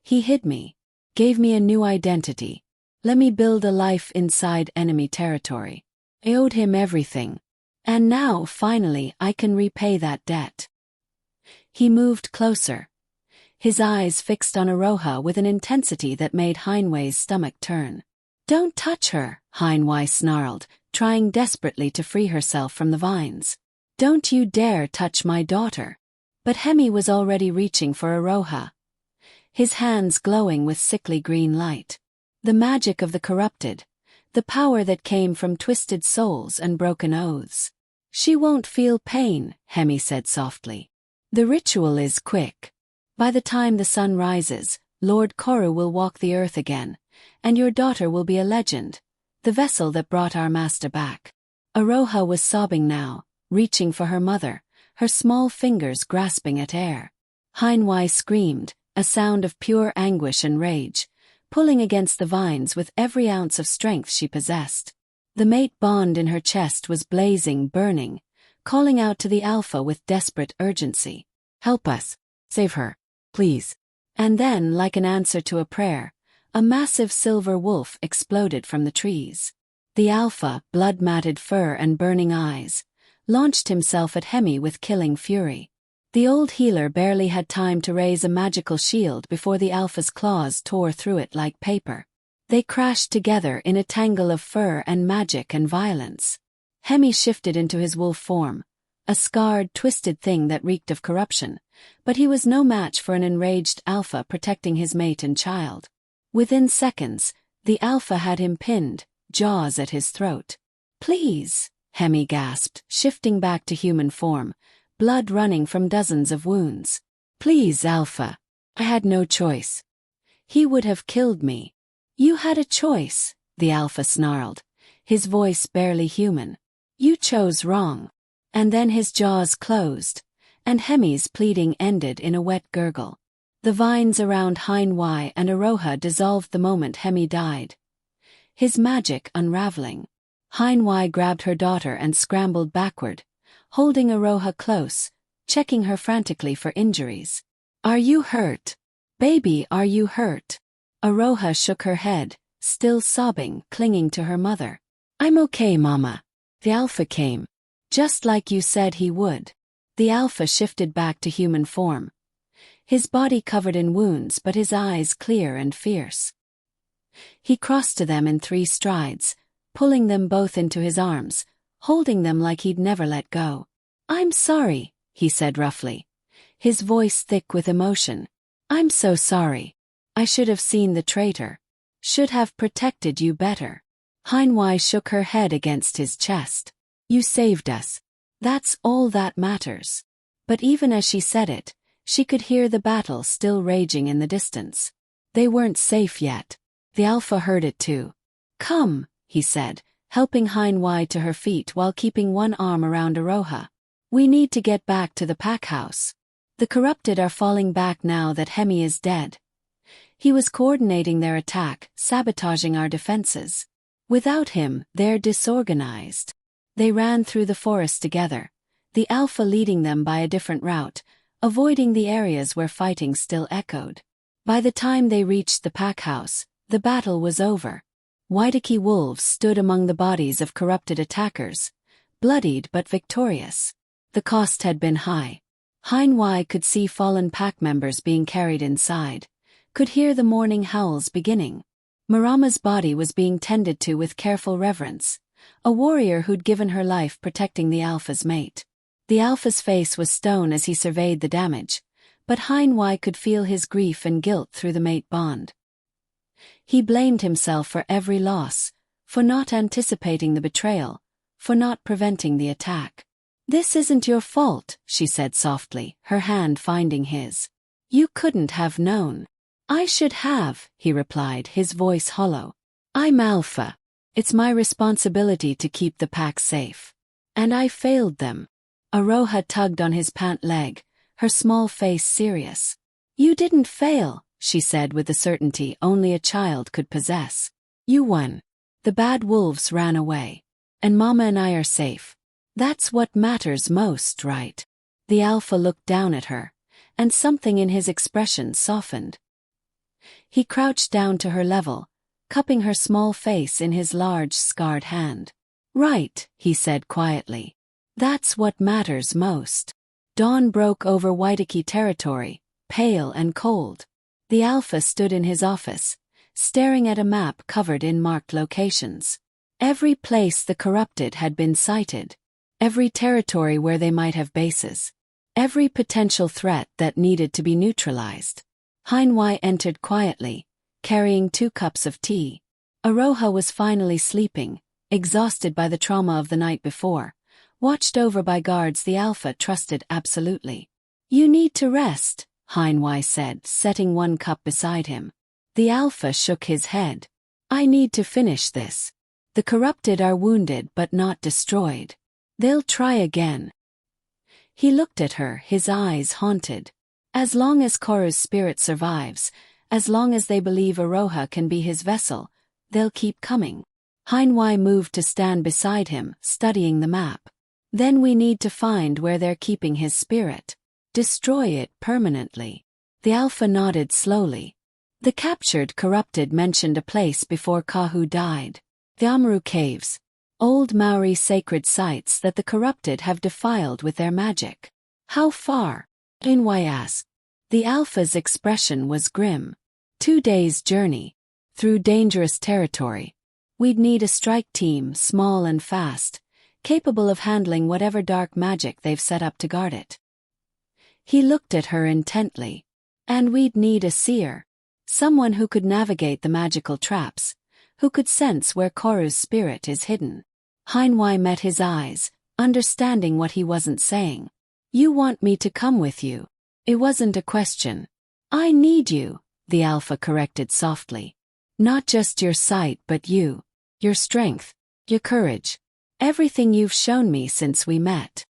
He hid me, gave me a new identity, let me build a life inside enemy territory. I owed him everything. And now, finally, I can repay that debt." He moved closer, his eyes fixed on Aroha with an intensity that made Hainwei's stomach turn. "Don't touch her," Hainwei snarled, trying desperately to free herself from the vines. "Don't you dare touch my daughter." But Hemi was already reaching for Aroha, his hands glowing with sickly green light. The magic of the corrupted, the power that came from twisted souls and broken oaths. "She won't feel pain," Hemi said softly. "The ritual is quick. By the time the sun rises, Lord Koru will walk the earth again, and your daughter will be a legend, the vessel that brought our master back." Aroha was sobbing now, reaching for her mother, her small fingers grasping at air. Hainwei screamed, a sound of pure anguish and rage, pulling against the vines with every ounce of strength she possessed. The mate bond in her chest was blazing, burning, calling out to the Alpha with desperate urgency. "Help us. Save her. Please." And then, like an answer to a prayer, a massive silver wolf exploded from the trees. The Alpha, blood-matted fur and burning eyes, launched himself at Hemi with killing fury. The old healer barely had time to raise a magical shield before the Alpha's claws tore through it like paper. They crashed together in a tangle of fur and magic and violence. Hemi shifted into his wolf form, a scarred, twisted thing that reeked of corruption, but he was no match for an enraged Alpha protecting his mate and child. Within seconds, the Alpha had him pinned, jaws at his throat. "Please," Hemi gasped, shifting back to human form, blood running from dozens of wounds. "Please, Alpha. I had no choice. He would have killed me." "You had a choice," the Alpha snarled, his voice barely human. "You chose wrong." And then his jaws closed, and Hemi's pleading ended in a wet gurgle. The vines around Hainwei and Aroha dissolved the moment Hemi died, his magic unraveling. Hainwei grabbed her daughter and scrambled backward, holding Aroha close, checking her frantically for injuries. "Are you hurt? Baby, are you hurt?" Aroha shook her head, still sobbing, clinging to her mother. "I'm okay, Mama. The Alpha came. Just like you said he would." The Alpha shifted back to human form, his body covered in wounds but his eyes clear and fierce. He crossed to them in 3 strides, pulling them both into his arms, holding them like he'd never let go. "I'm sorry," he said roughly, his voice thick with emotion. "I'm so sorry. I should have seen the traitor. Should have protected you better." Hainwei shook her head against his chest. "You saved us. That's all that matters." But even as she said it, she could hear the battle still raging in the distance. They weren't safe yet. The Alpha heard it too. "Come," he said, helping Hainwei to her feet while keeping one arm around Aroha. "We need to get back to the pack house. The corrupted are falling back now that Hemi is dead. He was coordinating their attack, sabotaging our defenses. Without him, they're disorganized." They ran through the forest together, the Alpha leading them by a different route, avoiding the areas where fighting still echoed. By the time they reached the pack house, the battle was over. Waitaki wolves stood among the bodies of corrupted attackers, bloodied but victorious. The cost had been high. Heinwei could see fallen pack members being carried inside, could hear the morning howls beginning. Marama's body was being tended to with careful reverence, a warrior who'd given her life protecting the Alpha's mate. The Alpha's face was stone as he surveyed the damage, but Heinwei could feel his grief and guilt through the mate bond. He blamed himself for every loss, for not anticipating the betrayal, for not preventing the attack. "This isn't your fault," she said softly, her hand finding his. "You couldn't have known." "I should have," he replied, his voice hollow. "I'm Alpha. It's my responsibility to keep the pack safe. And I failed them." Aroha tugged on his pant leg, her small face serious. "You didn't fail," she said with the certainty only a child could possess. "You won. The bad wolves ran away. And Mama and I are safe. That's what matters most, right?" The Alpha looked down at her, and something in his expression softened. He crouched down to her level, cupping her small face in his large, scarred hand. "Right," he said quietly. "That's what matters most." Dawn broke over Waitaki territory, pale and cold. The Alpha stood in his office, staring at a map covered in marked locations. Every place the corrupted had been sighted. Every territory where they might have bases. Every potential threat that needed to be neutralized. Heinwei entered quietly, carrying 2 cups of tea. Aroha was finally sleeping, exhausted by the trauma of the night before, watched over by guards the Alpha trusted absolutely. "You need to rest," Heinwei said, setting 1 cup beside him. The Alpha shook his head. "I need to finish this. The corrupted are wounded but not destroyed. They'll try again." He looked at her, his eyes haunted. As long as Koru's spirit survives, as long as they believe Aroha can be his vessel, they'll keep coming. Heinwei moved to stand beside him, studying the map. "Then we need to find where they're keeping his spirit. Destroy it permanently." The Alpha nodded slowly. The captured corrupted mentioned a place before Kahu died. The Amaru Caves. Old Maori sacred sites that the corrupted have defiled with their magic. "How far?" Heinwei asked. The Alpha's expression was grim. 2 days' journey. Through dangerous territory. We'd need a strike team, small and fast, capable of handling whatever dark magic they've set up to guard it. He looked at her intently. "And we'd need a seer. Someone who could navigate the magical traps, who could sense where Koru's spirit is hidden." Heinwei met his eyes, understanding what he wasn't saying. "You want me to come with you?" It wasn't a question. "I need you," the Alpha corrected softly. "Not just your sight but you. Your strength. Your courage. Everything you've shown me since we met."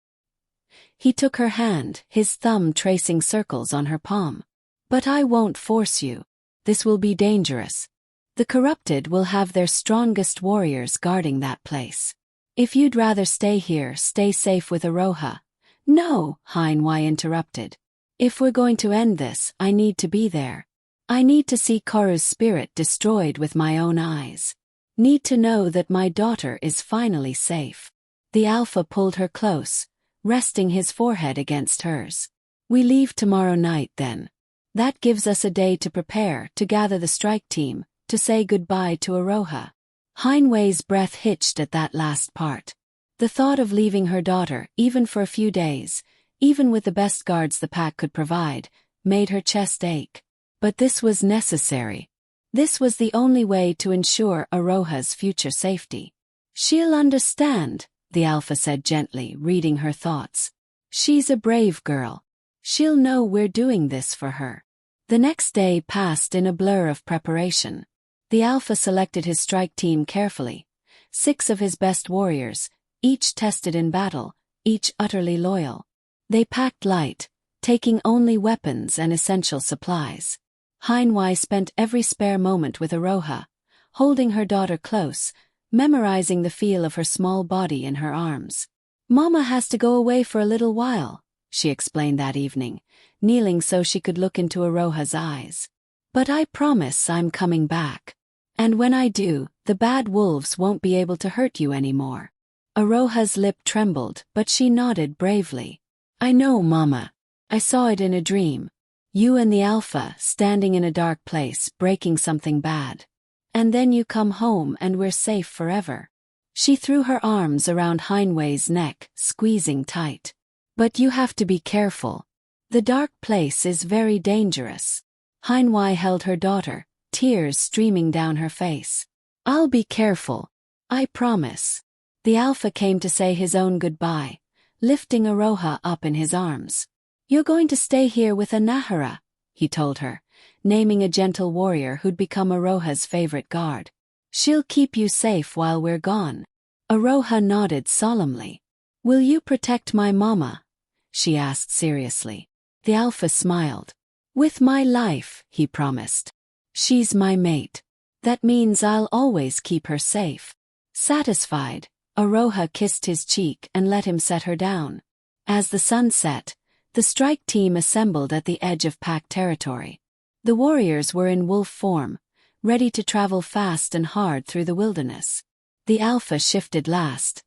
He took her hand, his thumb tracing circles on her palm. "But I won't force you. This will be dangerous. The corrupted will have their strongest warriors guarding that place. If you'd rather stay here, stay safe with Aroha." "No," Heinwei interrupted. "If we're going to end this, I need to be there. I need to see Koru's spirit destroyed with my own eyes. Need to know that my daughter is finally safe." The Alpha pulled her close, resting his forehead against hers. "We leave tomorrow night then. That gives us a day to prepare, to gather the strike team, to say goodbye to Aroha." Heinwei's breath hitched at that last part. The thought of leaving her daughter, even for a few days, even with the best guards the pack could provide, made her chest ache. But this was necessary. This was the only way to ensure Aroha's future safety. "She'll understand," the Alpha said gently, reading her thoughts. "She's a brave girl. She'll know we're doing this for her." The next day passed in a blur of preparation. The Alpha selected his strike team carefully. 6 of his best warriors, each tested in battle, each utterly loyal. They packed light, taking only weapons and essential supplies. Heinwei spent every spare moment with Aroha, holding her daughter close, memorizing the feel of her small body in her arms. "Mama has to go away for a little while," she explained that evening, kneeling so she could look into Aroha's eyes. "But I promise I'm coming back. And when I do, the bad wolves won't be able to hurt you anymore." Aroha's lip trembled, but she nodded bravely. I know, Mama. I saw it in a dream. You and the Alpha standing in a dark place breaking something bad. And then you come home and we're safe forever. She threw her arms around Heinway's neck, squeezing tight. But you have to be careful. The dark place is very dangerous. Heinway held her daughter, tears streaming down her face. I'll be careful. I promise. The Alpha came to say his own goodbye, lifting Aroha up in his arms. You're going to stay here with Anahara, he told her, naming a gentle warrior who'd become Aroha's favorite guard. She'll keep you safe while we're gone. Aroha nodded solemnly. Will you protect my mama? She asked seriously. The Alpha smiled. With my life, he promised. She's my mate. That means I'll always keep her safe. Satisfied, Aroha kissed his cheek and let him set her down. As the sun set, the strike team assembled at the edge of pack territory. The warriors were in wolf form, ready to travel fast and hard through the wilderness. The Alpha shifted last,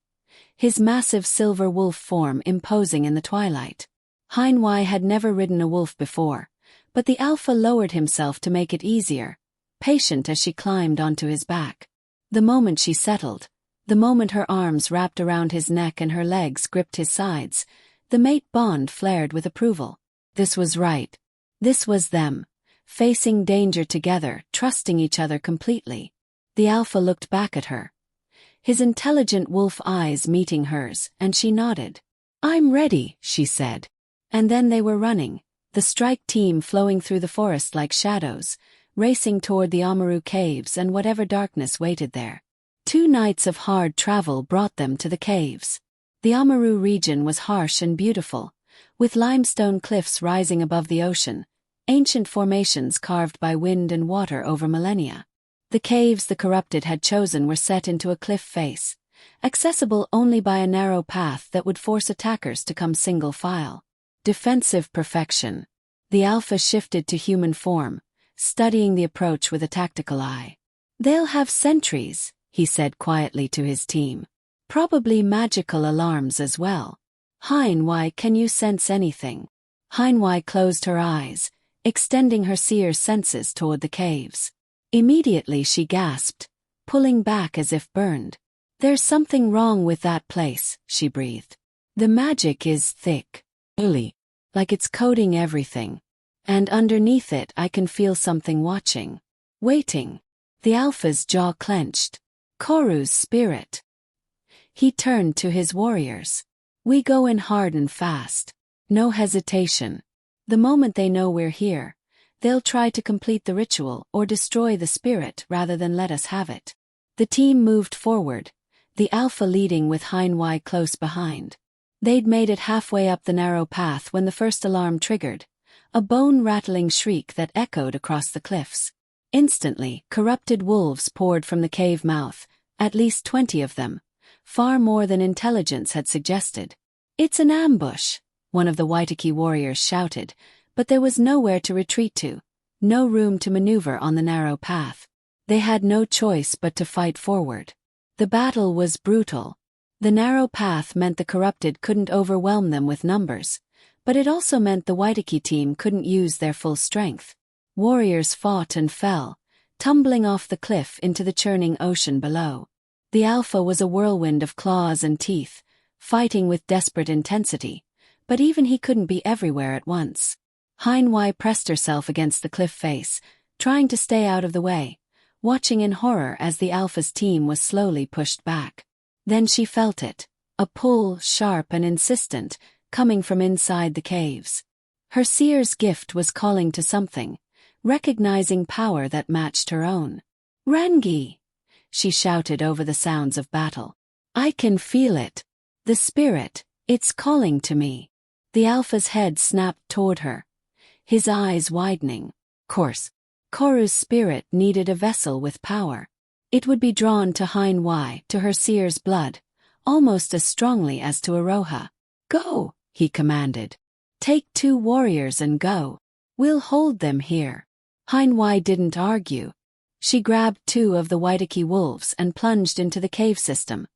his massive silver wolf form imposing in the twilight. Heinway had never ridden a wolf before, but the Alpha lowered himself to make it easier, patient as she climbed onto his back. The moment she settled, the moment her arms wrapped around his neck and her legs gripped his sides, the mate bond flared with approval. This was right. This was them, facing danger together, trusting each other completely. The Alpha looked back at her, his intelligent wolf eyes meeting hers, and she nodded. I'm ready, she said. And then they were running, the strike team flowing through the forest like shadows, racing toward the Amaru caves and whatever darkness waited there. 2 nights of hard travel brought them to the caves. The Amaru region was harsh and beautiful, with limestone cliffs rising above the ocean, ancient formations carved by wind and water over millennia. The caves the corrupted had chosen were set into a cliff face, accessible only by a narrow path that would force attackers to come single file. Defensive perfection. The Alpha shifted to human form, studying the approach with a tactical eye. They'll have sentries, he said quietly to his team. Probably magical alarms as well. Heinway, can you sense anything? Heinway closed her eyes, extending her seer's senses toward the caves. Immediately she gasped, pulling back as if burned. There's something wrong with that place, she breathed. The magic is thick, early, like it's coating everything. And underneath it I can feel something watching. Waiting. The Alpha's jaw clenched. Koru's spirit. He turned to his warriors. We go in hard and fast. No hesitation. The moment they know we're here, they'll try to complete the ritual or destroy the spirit rather than let us have it. The team moved forward, the Alpha leading with Heinway close behind. They'd made it halfway up the narrow path when the first alarm triggered, a bone-rattling shriek that echoed across the cliffs. Instantly, corrupted wolves poured from the cave mouth, at least 20 of them, far more than intelligence had suggested. It's an ambush, one of the Waitaki warriors shouted, but there was nowhere to retreat to, no room to maneuver on the narrow path. They had no choice but to fight forward. The battle was brutal. The narrow path meant the corrupted couldn't overwhelm them with numbers, but it also meant the Waitaki team couldn't use their full strength. Warriors fought and fell, tumbling off the cliff into the churning ocean below. The Alpha was a whirlwind of claws and teeth, fighting with desperate intensity, but even he couldn't be everywhere at once. Heinway pressed herself against the cliff face, trying to stay out of the way, watching in horror as the Alpha's team was slowly pushed back. Then she felt it, a pull, sharp and insistent, coming from inside the caves. Her seer's gift was calling to something, recognizing power that matched her own. Rangi! She shouted over the sounds of battle. I can feel it. The spirit, it's calling to me. The Alpha's head snapped toward her, his eyes widening. Course. Koru's spirit needed a vessel with power. It would be drawn to Heinway, to her seer's blood, almost as strongly as to Aroha. Go, he commanded. Take 2 warriors and go. We'll hold them here. Heinway didn't argue. She grabbed 2 of the Waitaki wolves and plunged into the cave system,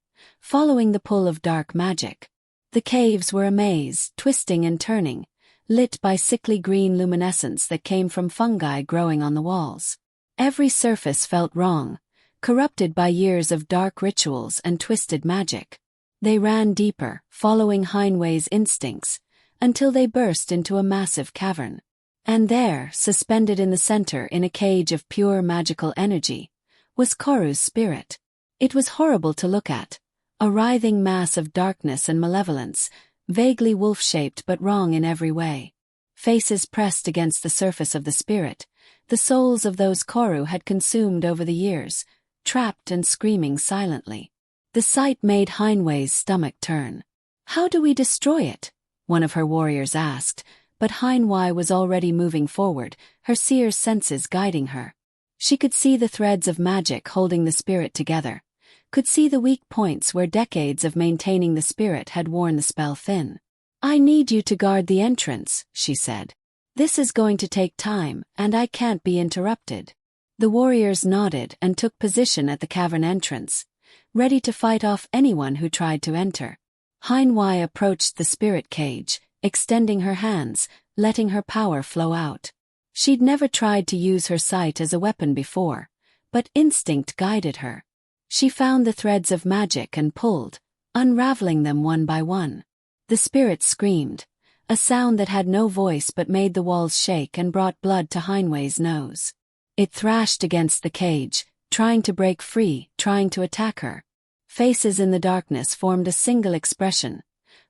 following the pull of dark magic. The caves were a maze, twisting and turning, lit by sickly green luminescence that came from fungi growing on the walls. Every surface felt wrong, corrupted by years of dark rituals and twisted magic. They ran deeper, following Heinway's instincts, until they burst into a massive cavern. And there, suspended in the center in a cage of pure magical energy, was Koru's spirit. It was horrible to look at, a writhing mass of darkness and malevolence, vaguely wolf-shaped but wrong in every way. Faces pressed against the surface of the spirit, the souls of those Koru had consumed over the years, trapped and screaming silently. The sight made Heinway's stomach turn. "How do we destroy it?" one of her warriors asked, but Heinway was already moving forward, her seer senses guiding her. She could see the threads of magic holding the spirit together, could see the weak points where decades of maintaining the spirit had worn the spell thin. "I need you to guard the entrance," she said. "This is going to take time, and I can't be interrupted." The warriors nodded and took position at the cavern entrance, ready to fight off anyone who tried to enter. Heinway approached the spirit cage, extending her hands, letting her power flow out. She'd never tried to use her sight as a weapon before, but instinct guided her. She found the threads of magic and pulled, unraveling them one by one. The spirit screamed, a sound that had no voice but made the walls shake and brought blood to Heinway's nose. It thrashed against the cage, trying to break free, trying to attack her. Faces in the darkness formed a single expression.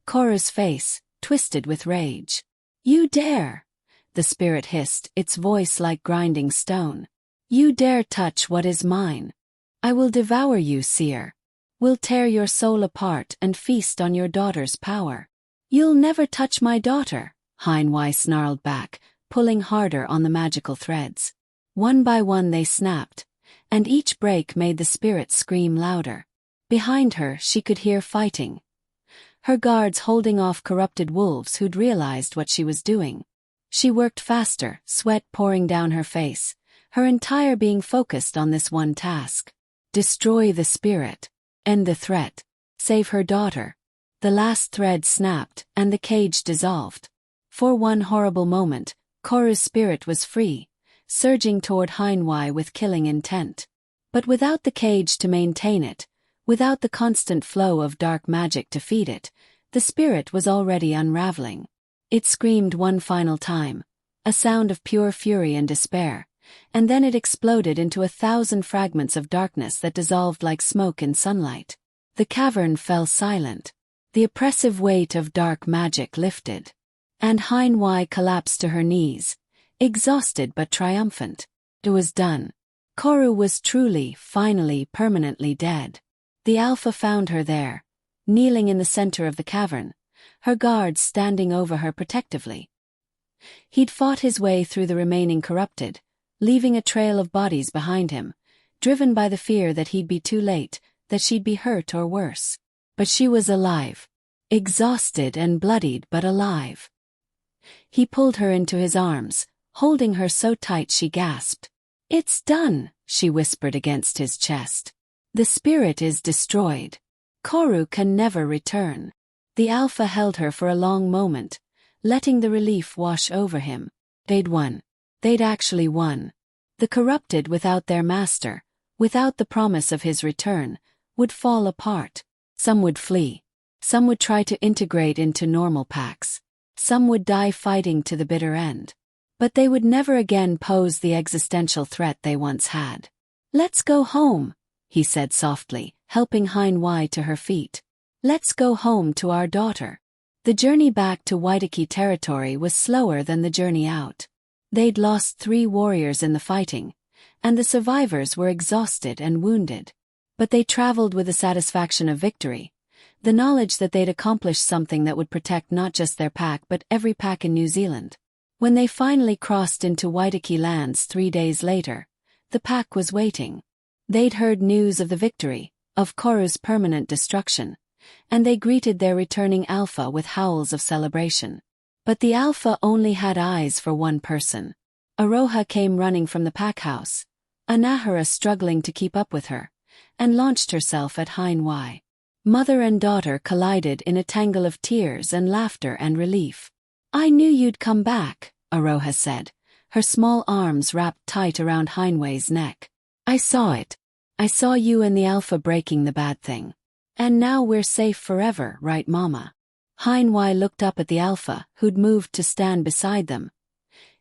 Koru's face, twisted with rage. "You dare!" the spirit hissed, its voice like grinding stone. "You dare touch what is mine. I will devour you, seer. Will tear your soul apart and feast on your daughter's power." "You'll never touch my daughter," Heinway snarled back, pulling harder on the magical threads. One by one they snapped, and each break made the spirit scream louder. Behind her she could hear fighting. Her guards holding off corrupted wolves who'd realized what she was doing. She worked faster, sweat pouring down her face, her entire being focused on this one task. Destroy the spirit. End the threat. Save her daughter. The last thread snapped, and the cage dissolved. For one horrible moment, Koru's spirit was free, surging toward Heinway with killing intent. But without the cage to maintain it, without the constant flow of dark magic to feed it, the spirit was already unraveling. It screamed one final time, a sound of pure fury and despair, and then it exploded into 1,000 fragments of darkness that dissolved like smoke in sunlight. The cavern fell silent. The oppressive weight of dark magic lifted. And Heinway collapsed to her knees, exhausted but triumphant. It was done. Koru was truly, finally, permanently dead. The Alpha found her there, kneeling in the center of the cavern, her guards standing over her protectively. He'd fought his way through the remaining corrupted, leaving a trail of bodies behind him, driven by the fear that he'd be too late, that she'd be hurt or worse. But she was alive. Exhausted and bloodied but alive. He pulled her into his arms, holding her so tight she gasped. "It's done," she whispered against his chest. "The spirit is destroyed. Koru can never return." The Alpha held her for a long moment, letting the relief wash over him. They'd won. They'd actually won. The corrupted without their master, without the promise of his return, would fall apart. Some would flee. Some would try to integrate into normal packs. Some would die fighting to the bitter end. But they would never again pose the existential threat they once had. "Let's go home," he said softly, helping Heinway to her feet. "Let's go home to our daughter." The journey back to Waitaki territory was slower than the journey out. They'd lost 3 warriors in the fighting, and the survivors were exhausted and wounded. But they traveled with the satisfaction of victory, the knowledge that they'd accomplished something that would protect not just their pack but every pack in New Zealand. When they finally crossed into Waitaki lands 3 days later, the pack was waiting. They'd heard news of the victory, of Koru's permanent destruction, and they greeted their returning Alpha with howls of celebration. But the Alpha only had eyes for one person. Aroha came running from the pack house, Anahara struggling to keep up with her, and launched herself at Heinway. Mother and daughter collided in a tangle of tears and laughter and relief. "I knew you'd come back," Aroha said, her small arms wrapped tight around Heinway's neck. "I saw it. I saw you and the Alpha breaking the bad thing. And now we're safe forever, right, Mama?" Heinway looked up at the Alpha, who'd moved to stand beside them,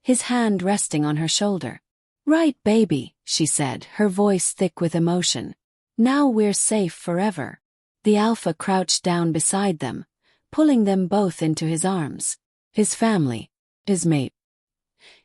his hand resting on her shoulder. "Right, baby," she said, her voice thick with emotion. "Now we're safe forever." The Alpha crouched down beside them, pulling them both into his arms. His family, his mate,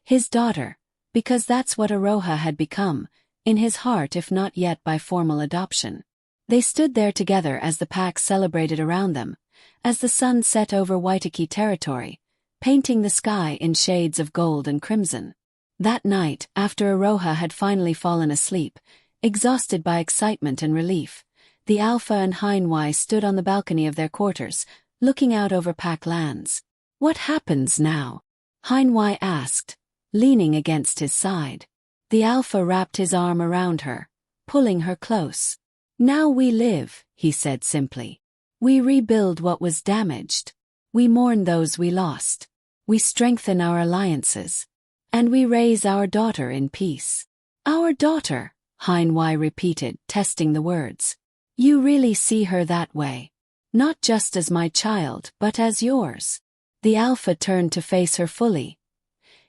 his daughter, because that's what Aroha had become, in his heart if not yet by formal adoption. They stood there together as the pack celebrated around them, as the sun set over Waitaki territory, painting the sky in shades of gold and crimson. That night, after Aroha had finally fallen asleep, exhausted by excitement and relief, the Alpha and Heinway stood on the balcony of their quarters, looking out over pack lands. "What happens now?" Heinway asked, leaning against his side. The Alpha wrapped his arm around her, pulling her close. "Now we live," he said simply. "We rebuild what was damaged. We mourn those we lost. We strengthen our alliances. And we raise our daughter in peace." "Our daughter," Heinway repeated, testing the words. "You really see her that way? Not just as my child, but as yours?" The Alpha turned to face her fully,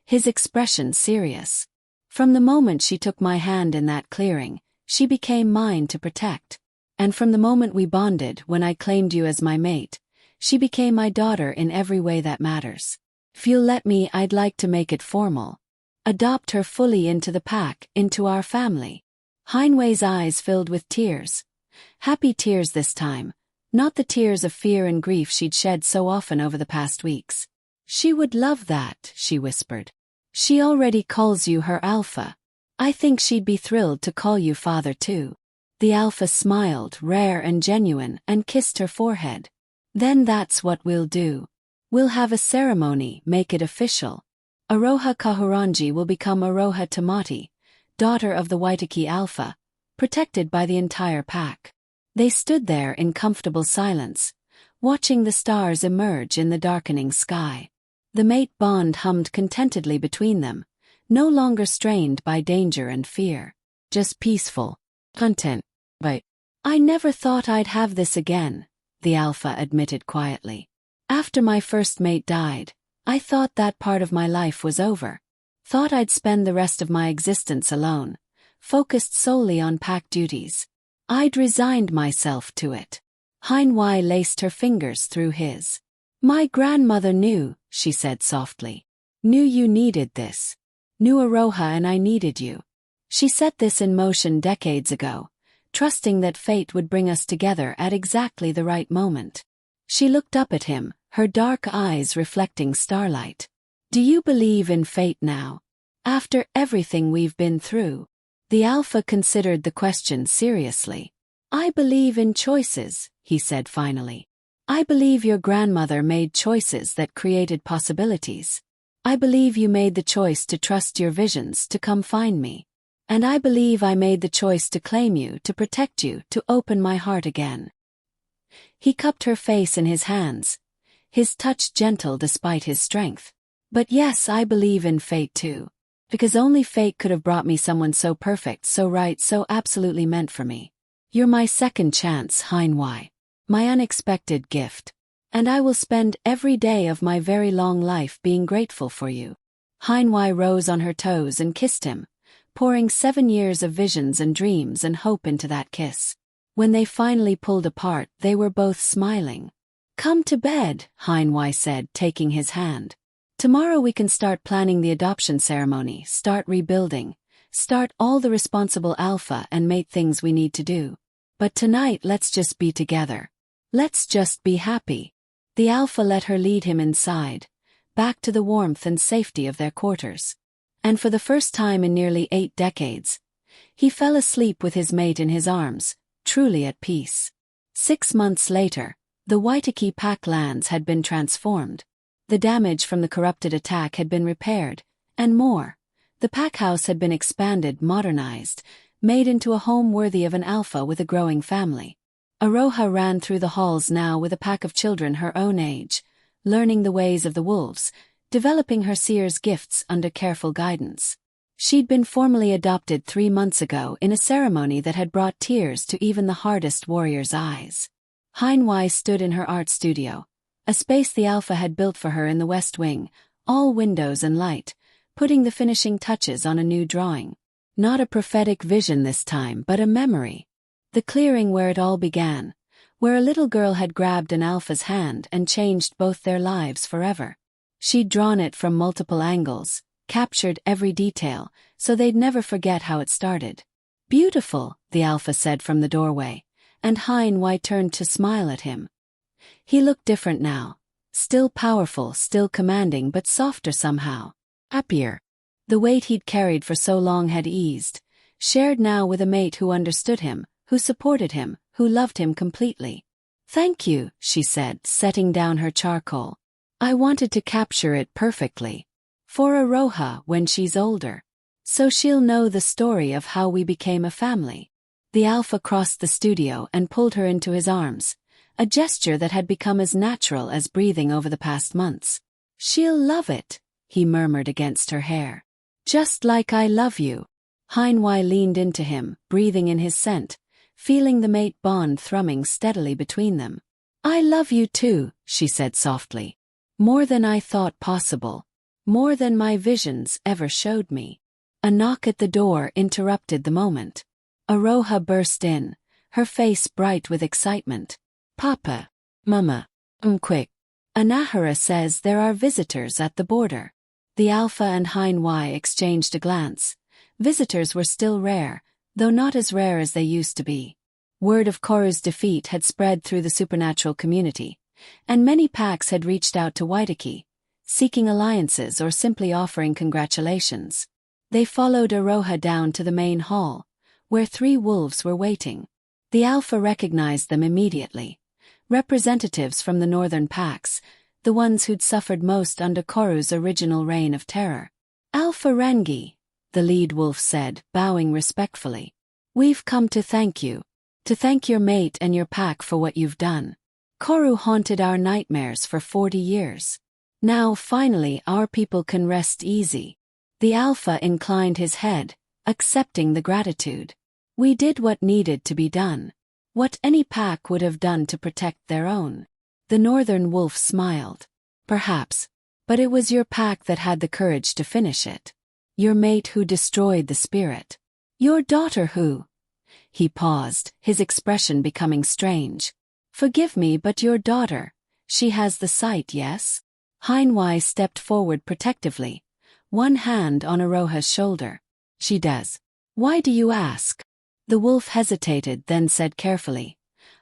his expression serious. "From the moment she took my hand in that clearing, she became mine to protect. And from the moment we bonded, when I claimed you as my mate, she became my daughter in every way that matters. If you'll let me, I'd like to make it formal. Adopt her fully into the pack, into our family." Heinway's eyes filled with tears. Happy tears this time, not the tears of fear and grief she'd shed so often over the past weeks. "She would love that," she whispered. "She already calls you her Alpha. I think she'd be thrilled to call you father too." The Alpha smiled, rare and genuine, and kissed her forehead. "Then that's what we'll do. We'll have a ceremony, make it official. Aroha Kahurangi will become Aroha Tamati, daughter of the Waitaki Alpha, protected by the entire pack." They stood there in comfortable silence, watching the stars emerge in the darkening sky. The mate bond hummed contentedly between them, no longer strained by danger and fear. Just peaceful, content. "But I never thought I'd have this again," the Alpha admitted quietly. "After my first mate died, I thought that part of my life was over. Thought I'd spend the rest of my existence alone, focused solely on pack duties. I'd resigned myself to it." Heinway laced her fingers through his. "My grandmother knew," she said softly. "Knew you needed this. Knew Aroha and I needed you. She set this in motion decades ago, trusting that fate would bring us together at exactly the right moment." She looked up at him, her dark eyes reflecting starlight. "Do you believe in fate now? After everything we've been through?" The Alpha considered the question seriously. "I believe in choices," he said finally. "I believe your grandmother made choices that created possibilities. I believe you made the choice to trust your visions to come find me. And I believe I made the choice to claim you, to protect you, to open my heart again." He cupped her face in his hands, his touch gentle despite his strength. "But yes, I believe in fate too. Because only fate could have brought me someone so perfect, so right, so absolutely meant for me. You're my second chance, Heinway. My unexpected gift. And I will spend every day of my very long life being grateful for you." Heinway rose on her toes and kissed him, pouring 7 years of visions and dreams and hope into that kiss. When they finally pulled apart, they were both smiling. "Come to bed," Heinway said, taking his hand. "Tomorrow we can start planning the adoption ceremony, start rebuilding, start all the responsible alpha and mate things we need to do. But tonight let's just be together. Let's just be happy." The alpha let her lead him inside, back to the warmth and safety of their quarters. And for the first time in nearly 8 decades, he fell asleep with his mate in his arms, truly at peace. 6 months later, the Waitaki pack lands had been transformed. The damage from the corrupted attack had been repaired, and more. The pack house had been expanded, modernized, made into a home worthy of an alpha with a growing family. Aroha ran through the halls now with a pack of children her own age, learning the ways of the wolves, developing her seer's gifts under careful guidance. She'd been formally adopted 3 months ago in a ceremony that had brought tears to even the hardest warrior's eyes. Heinwei stood in her art studio, a space the Alpha had built for her in the West Wing, all windows and light, putting the finishing touches on a new drawing. Not a prophetic vision this time, but a memory. The clearing where it all began, where a little girl had grabbed an Alpha's hand and changed both their lives forever. She'd drawn it from multiple angles, captured every detail, so they'd never forget how it started. "Beautiful," the Alpha said from the doorway, and Heinwei turned to smile at him. He looked different now, still powerful, still commanding, but softer somehow. Happier. The weight he'd carried for so long had eased, shared now with a mate who understood him, who supported him, who loved him completely. "Thank you," she said, setting down her charcoal. "I wanted to capture it perfectly. For Aroha when she's older. So she'll know the story of how we became a family." The Alpha crossed the studio and pulled her into his arms, a gesture that had become as natural as breathing over the past months. "She'll love it," he murmured against her hair. "Just like I love you." Heinwei leaned into him, breathing in his scent, feeling the mate bond thrumming steadily between them. "I love you too," she said softly. "More than I thought possible. More than my visions ever showed me." A knock at the door interrupted the moment. Aroha burst in, her face bright with excitement. "Papa. Mama. Quick. Anahara says there are visitors at the border." The Alpha and Heinwei exchanged a glance. Visitors were still rare, though not as rare as they used to be. Word of Koru's defeat had spread through the supernatural community, and many packs had reached out to Waitaki, seeking alliances or simply offering congratulations. They followed Aroha down to the main hall, where 3 wolves were waiting. The Alpha recognized them immediately. Representatives from the northern packs, the ones who'd suffered most under Koru's original reign of terror. "Alpha Rangi," the lead wolf said, bowing respectfully. "We've come to thank you. To thank your mate and your pack for what you've done. Koru haunted our nightmares for 40 years. Now, finally, our people can rest easy." The Alpha inclined his head, accepting the gratitude. "We did what needed to be done. What any pack would have done to protect their own." The northern wolf smiled. "Perhaps. But it was your pack that had the courage to finish it. Your mate who destroyed the spirit. Your daughter who—" He paused, his expression becoming strange. "Forgive me, but your daughter, she has the sight, yes?" Heinwei stepped forward protectively, one hand on Aroha's shoulder. "She does. Why do you ask?" The wolf hesitated, then said carefully,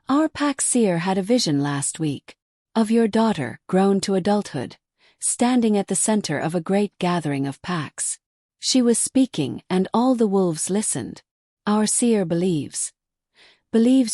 "Our pack seer had a vision last week. Of your daughter, grown to adulthood, standing at the center of a great gathering of packs. She was speaking, and all the wolves listened. Our seer believes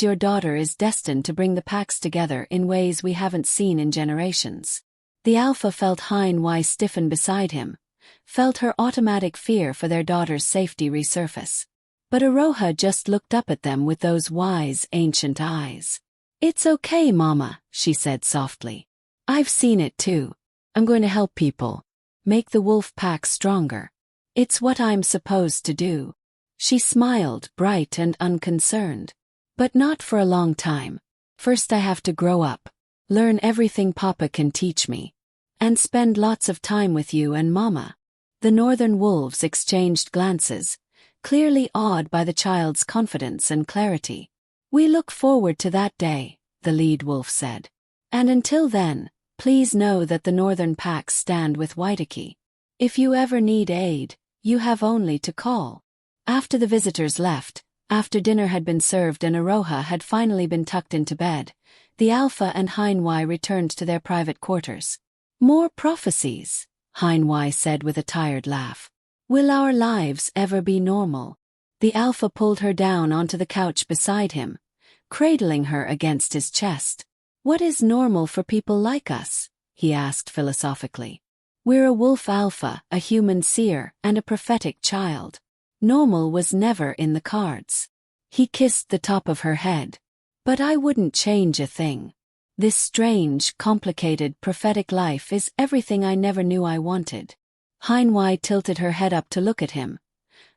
your daughter is destined to bring the packs together in ways we haven't seen in generations." The Alpha felt Heinwei stiffen beside him, felt her automatic fear for their daughter's safety resurface. But Aroha just looked up at them with those wise, ancient eyes. "It's okay, Mama," she said softly. "I've seen it too. I'm going to help people. Make the wolf pack stronger. It's what I'm supposed to do." She smiled, bright and unconcerned. "But not for a long time. First I have to grow up, learn everything Papa can teach me, and spend lots of time with you and Mama." The northern wolves exchanged glances, clearly awed by the child's confidence and clarity. "We look forward to that day," the lead wolf said. "And until then, please know that the northern packs stand with Waitaki. If you ever need aid, you have only to call." After the visitors left, after dinner had been served and Aroha had finally been tucked into bed, the Alpha and Heinwei returned to their private quarters. "More prophecies," Heinwei said with a tired laugh. "Will our lives ever be normal?" The Alpha pulled her down onto the couch beside him, cradling her against his chest. "What is normal for people like us?" he asked philosophically. "We're a wolf Alpha, a human seer, and a prophetic child. Normal was never in the cards." He kissed the top of her head. But I wouldn't change a thing. This strange, complicated, prophetic life is everything I never knew I wanted. Heinwei tilted her head up to look at him,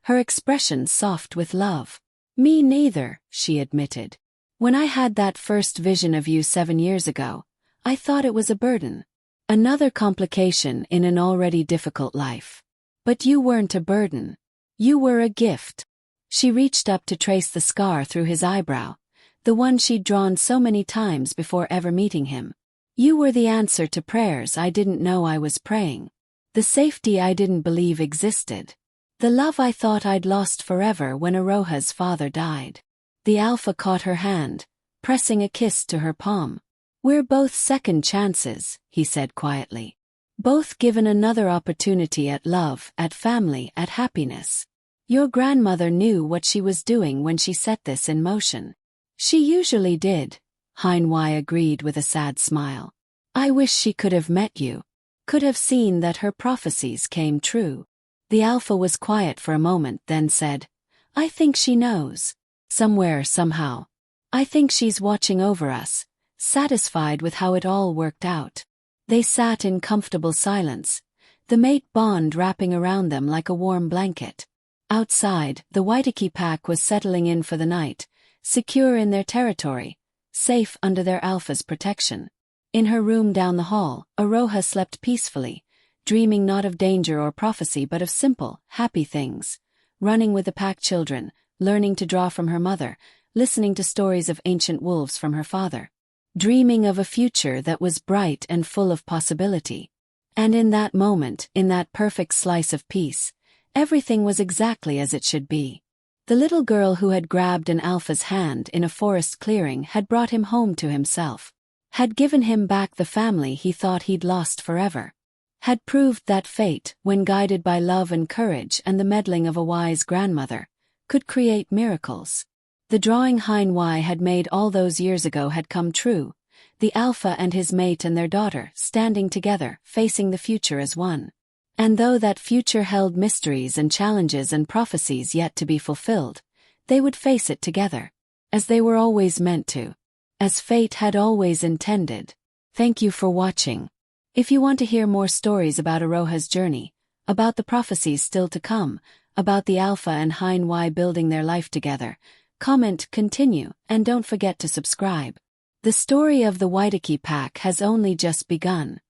her expression soft with love. Me neither, she admitted. When I had that first vision of you 7 years ago, I thought it was a burden. Another complication in an already difficult life. But you weren't a burden. You were a gift. She reached up to trace the scar through his eyebrow, the one she'd drawn so many times before ever meeting him. You were the answer to prayers I didn't know I was praying. The safety I didn't believe existed. The love I thought I'd lost forever when Aroha's father died. The Alpha caught her hand, pressing a kiss to her palm. We're both second chances, he said quietly. Both given another opportunity at love, at family, at happiness. Your grandmother knew what she was doing when she set this in motion. She usually did, Heinwei agreed with a sad smile. I wish she could have met you. Could have seen that her prophecies came true. The Alpha was quiet for a moment, then said, I think she knows. Somewhere, somehow. I think she's watching over us, satisfied with how it all worked out. They sat in comfortable silence, the mate bond wrapping around them like a warm blanket. Outside, the Waitaki pack was settling in for the night, secure in their territory, safe under their Alpha's protection. In her room down the hall, Aroha slept peacefully, dreaming not of danger or prophecy but of simple, happy things. Running with the pack children, learning to draw from her mother, listening to stories of ancient wolves from her father. Dreaming of a future that was bright and full of possibility. And in that moment, in that perfect slice of peace, everything was exactly as it should be. The little girl who had grabbed an Alpha's hand in a forest clearing had brought him home to himself. Had given him back the family he thought he'd lost forever. Had proved that fate, when guided by love and courage and the meddling of a wise grandmother, could create miracles. The drawing Heinwei had made all those years ago had come true, the Alpha and his mate and their daughter standing together, facing the future as one. And though that future held mysteries and challenges and prophecies yet to be fulfilled, they would face it together, as they were always meant to, as fate had always intended. Thank you for watching. If you want to hear more stories about Aroha's journey, about the prophecies still to come, about the Alpha and Heinwei building their life together, comment, continue, and don't forget to subscribe. The story of the Waitaki pack has only just begun.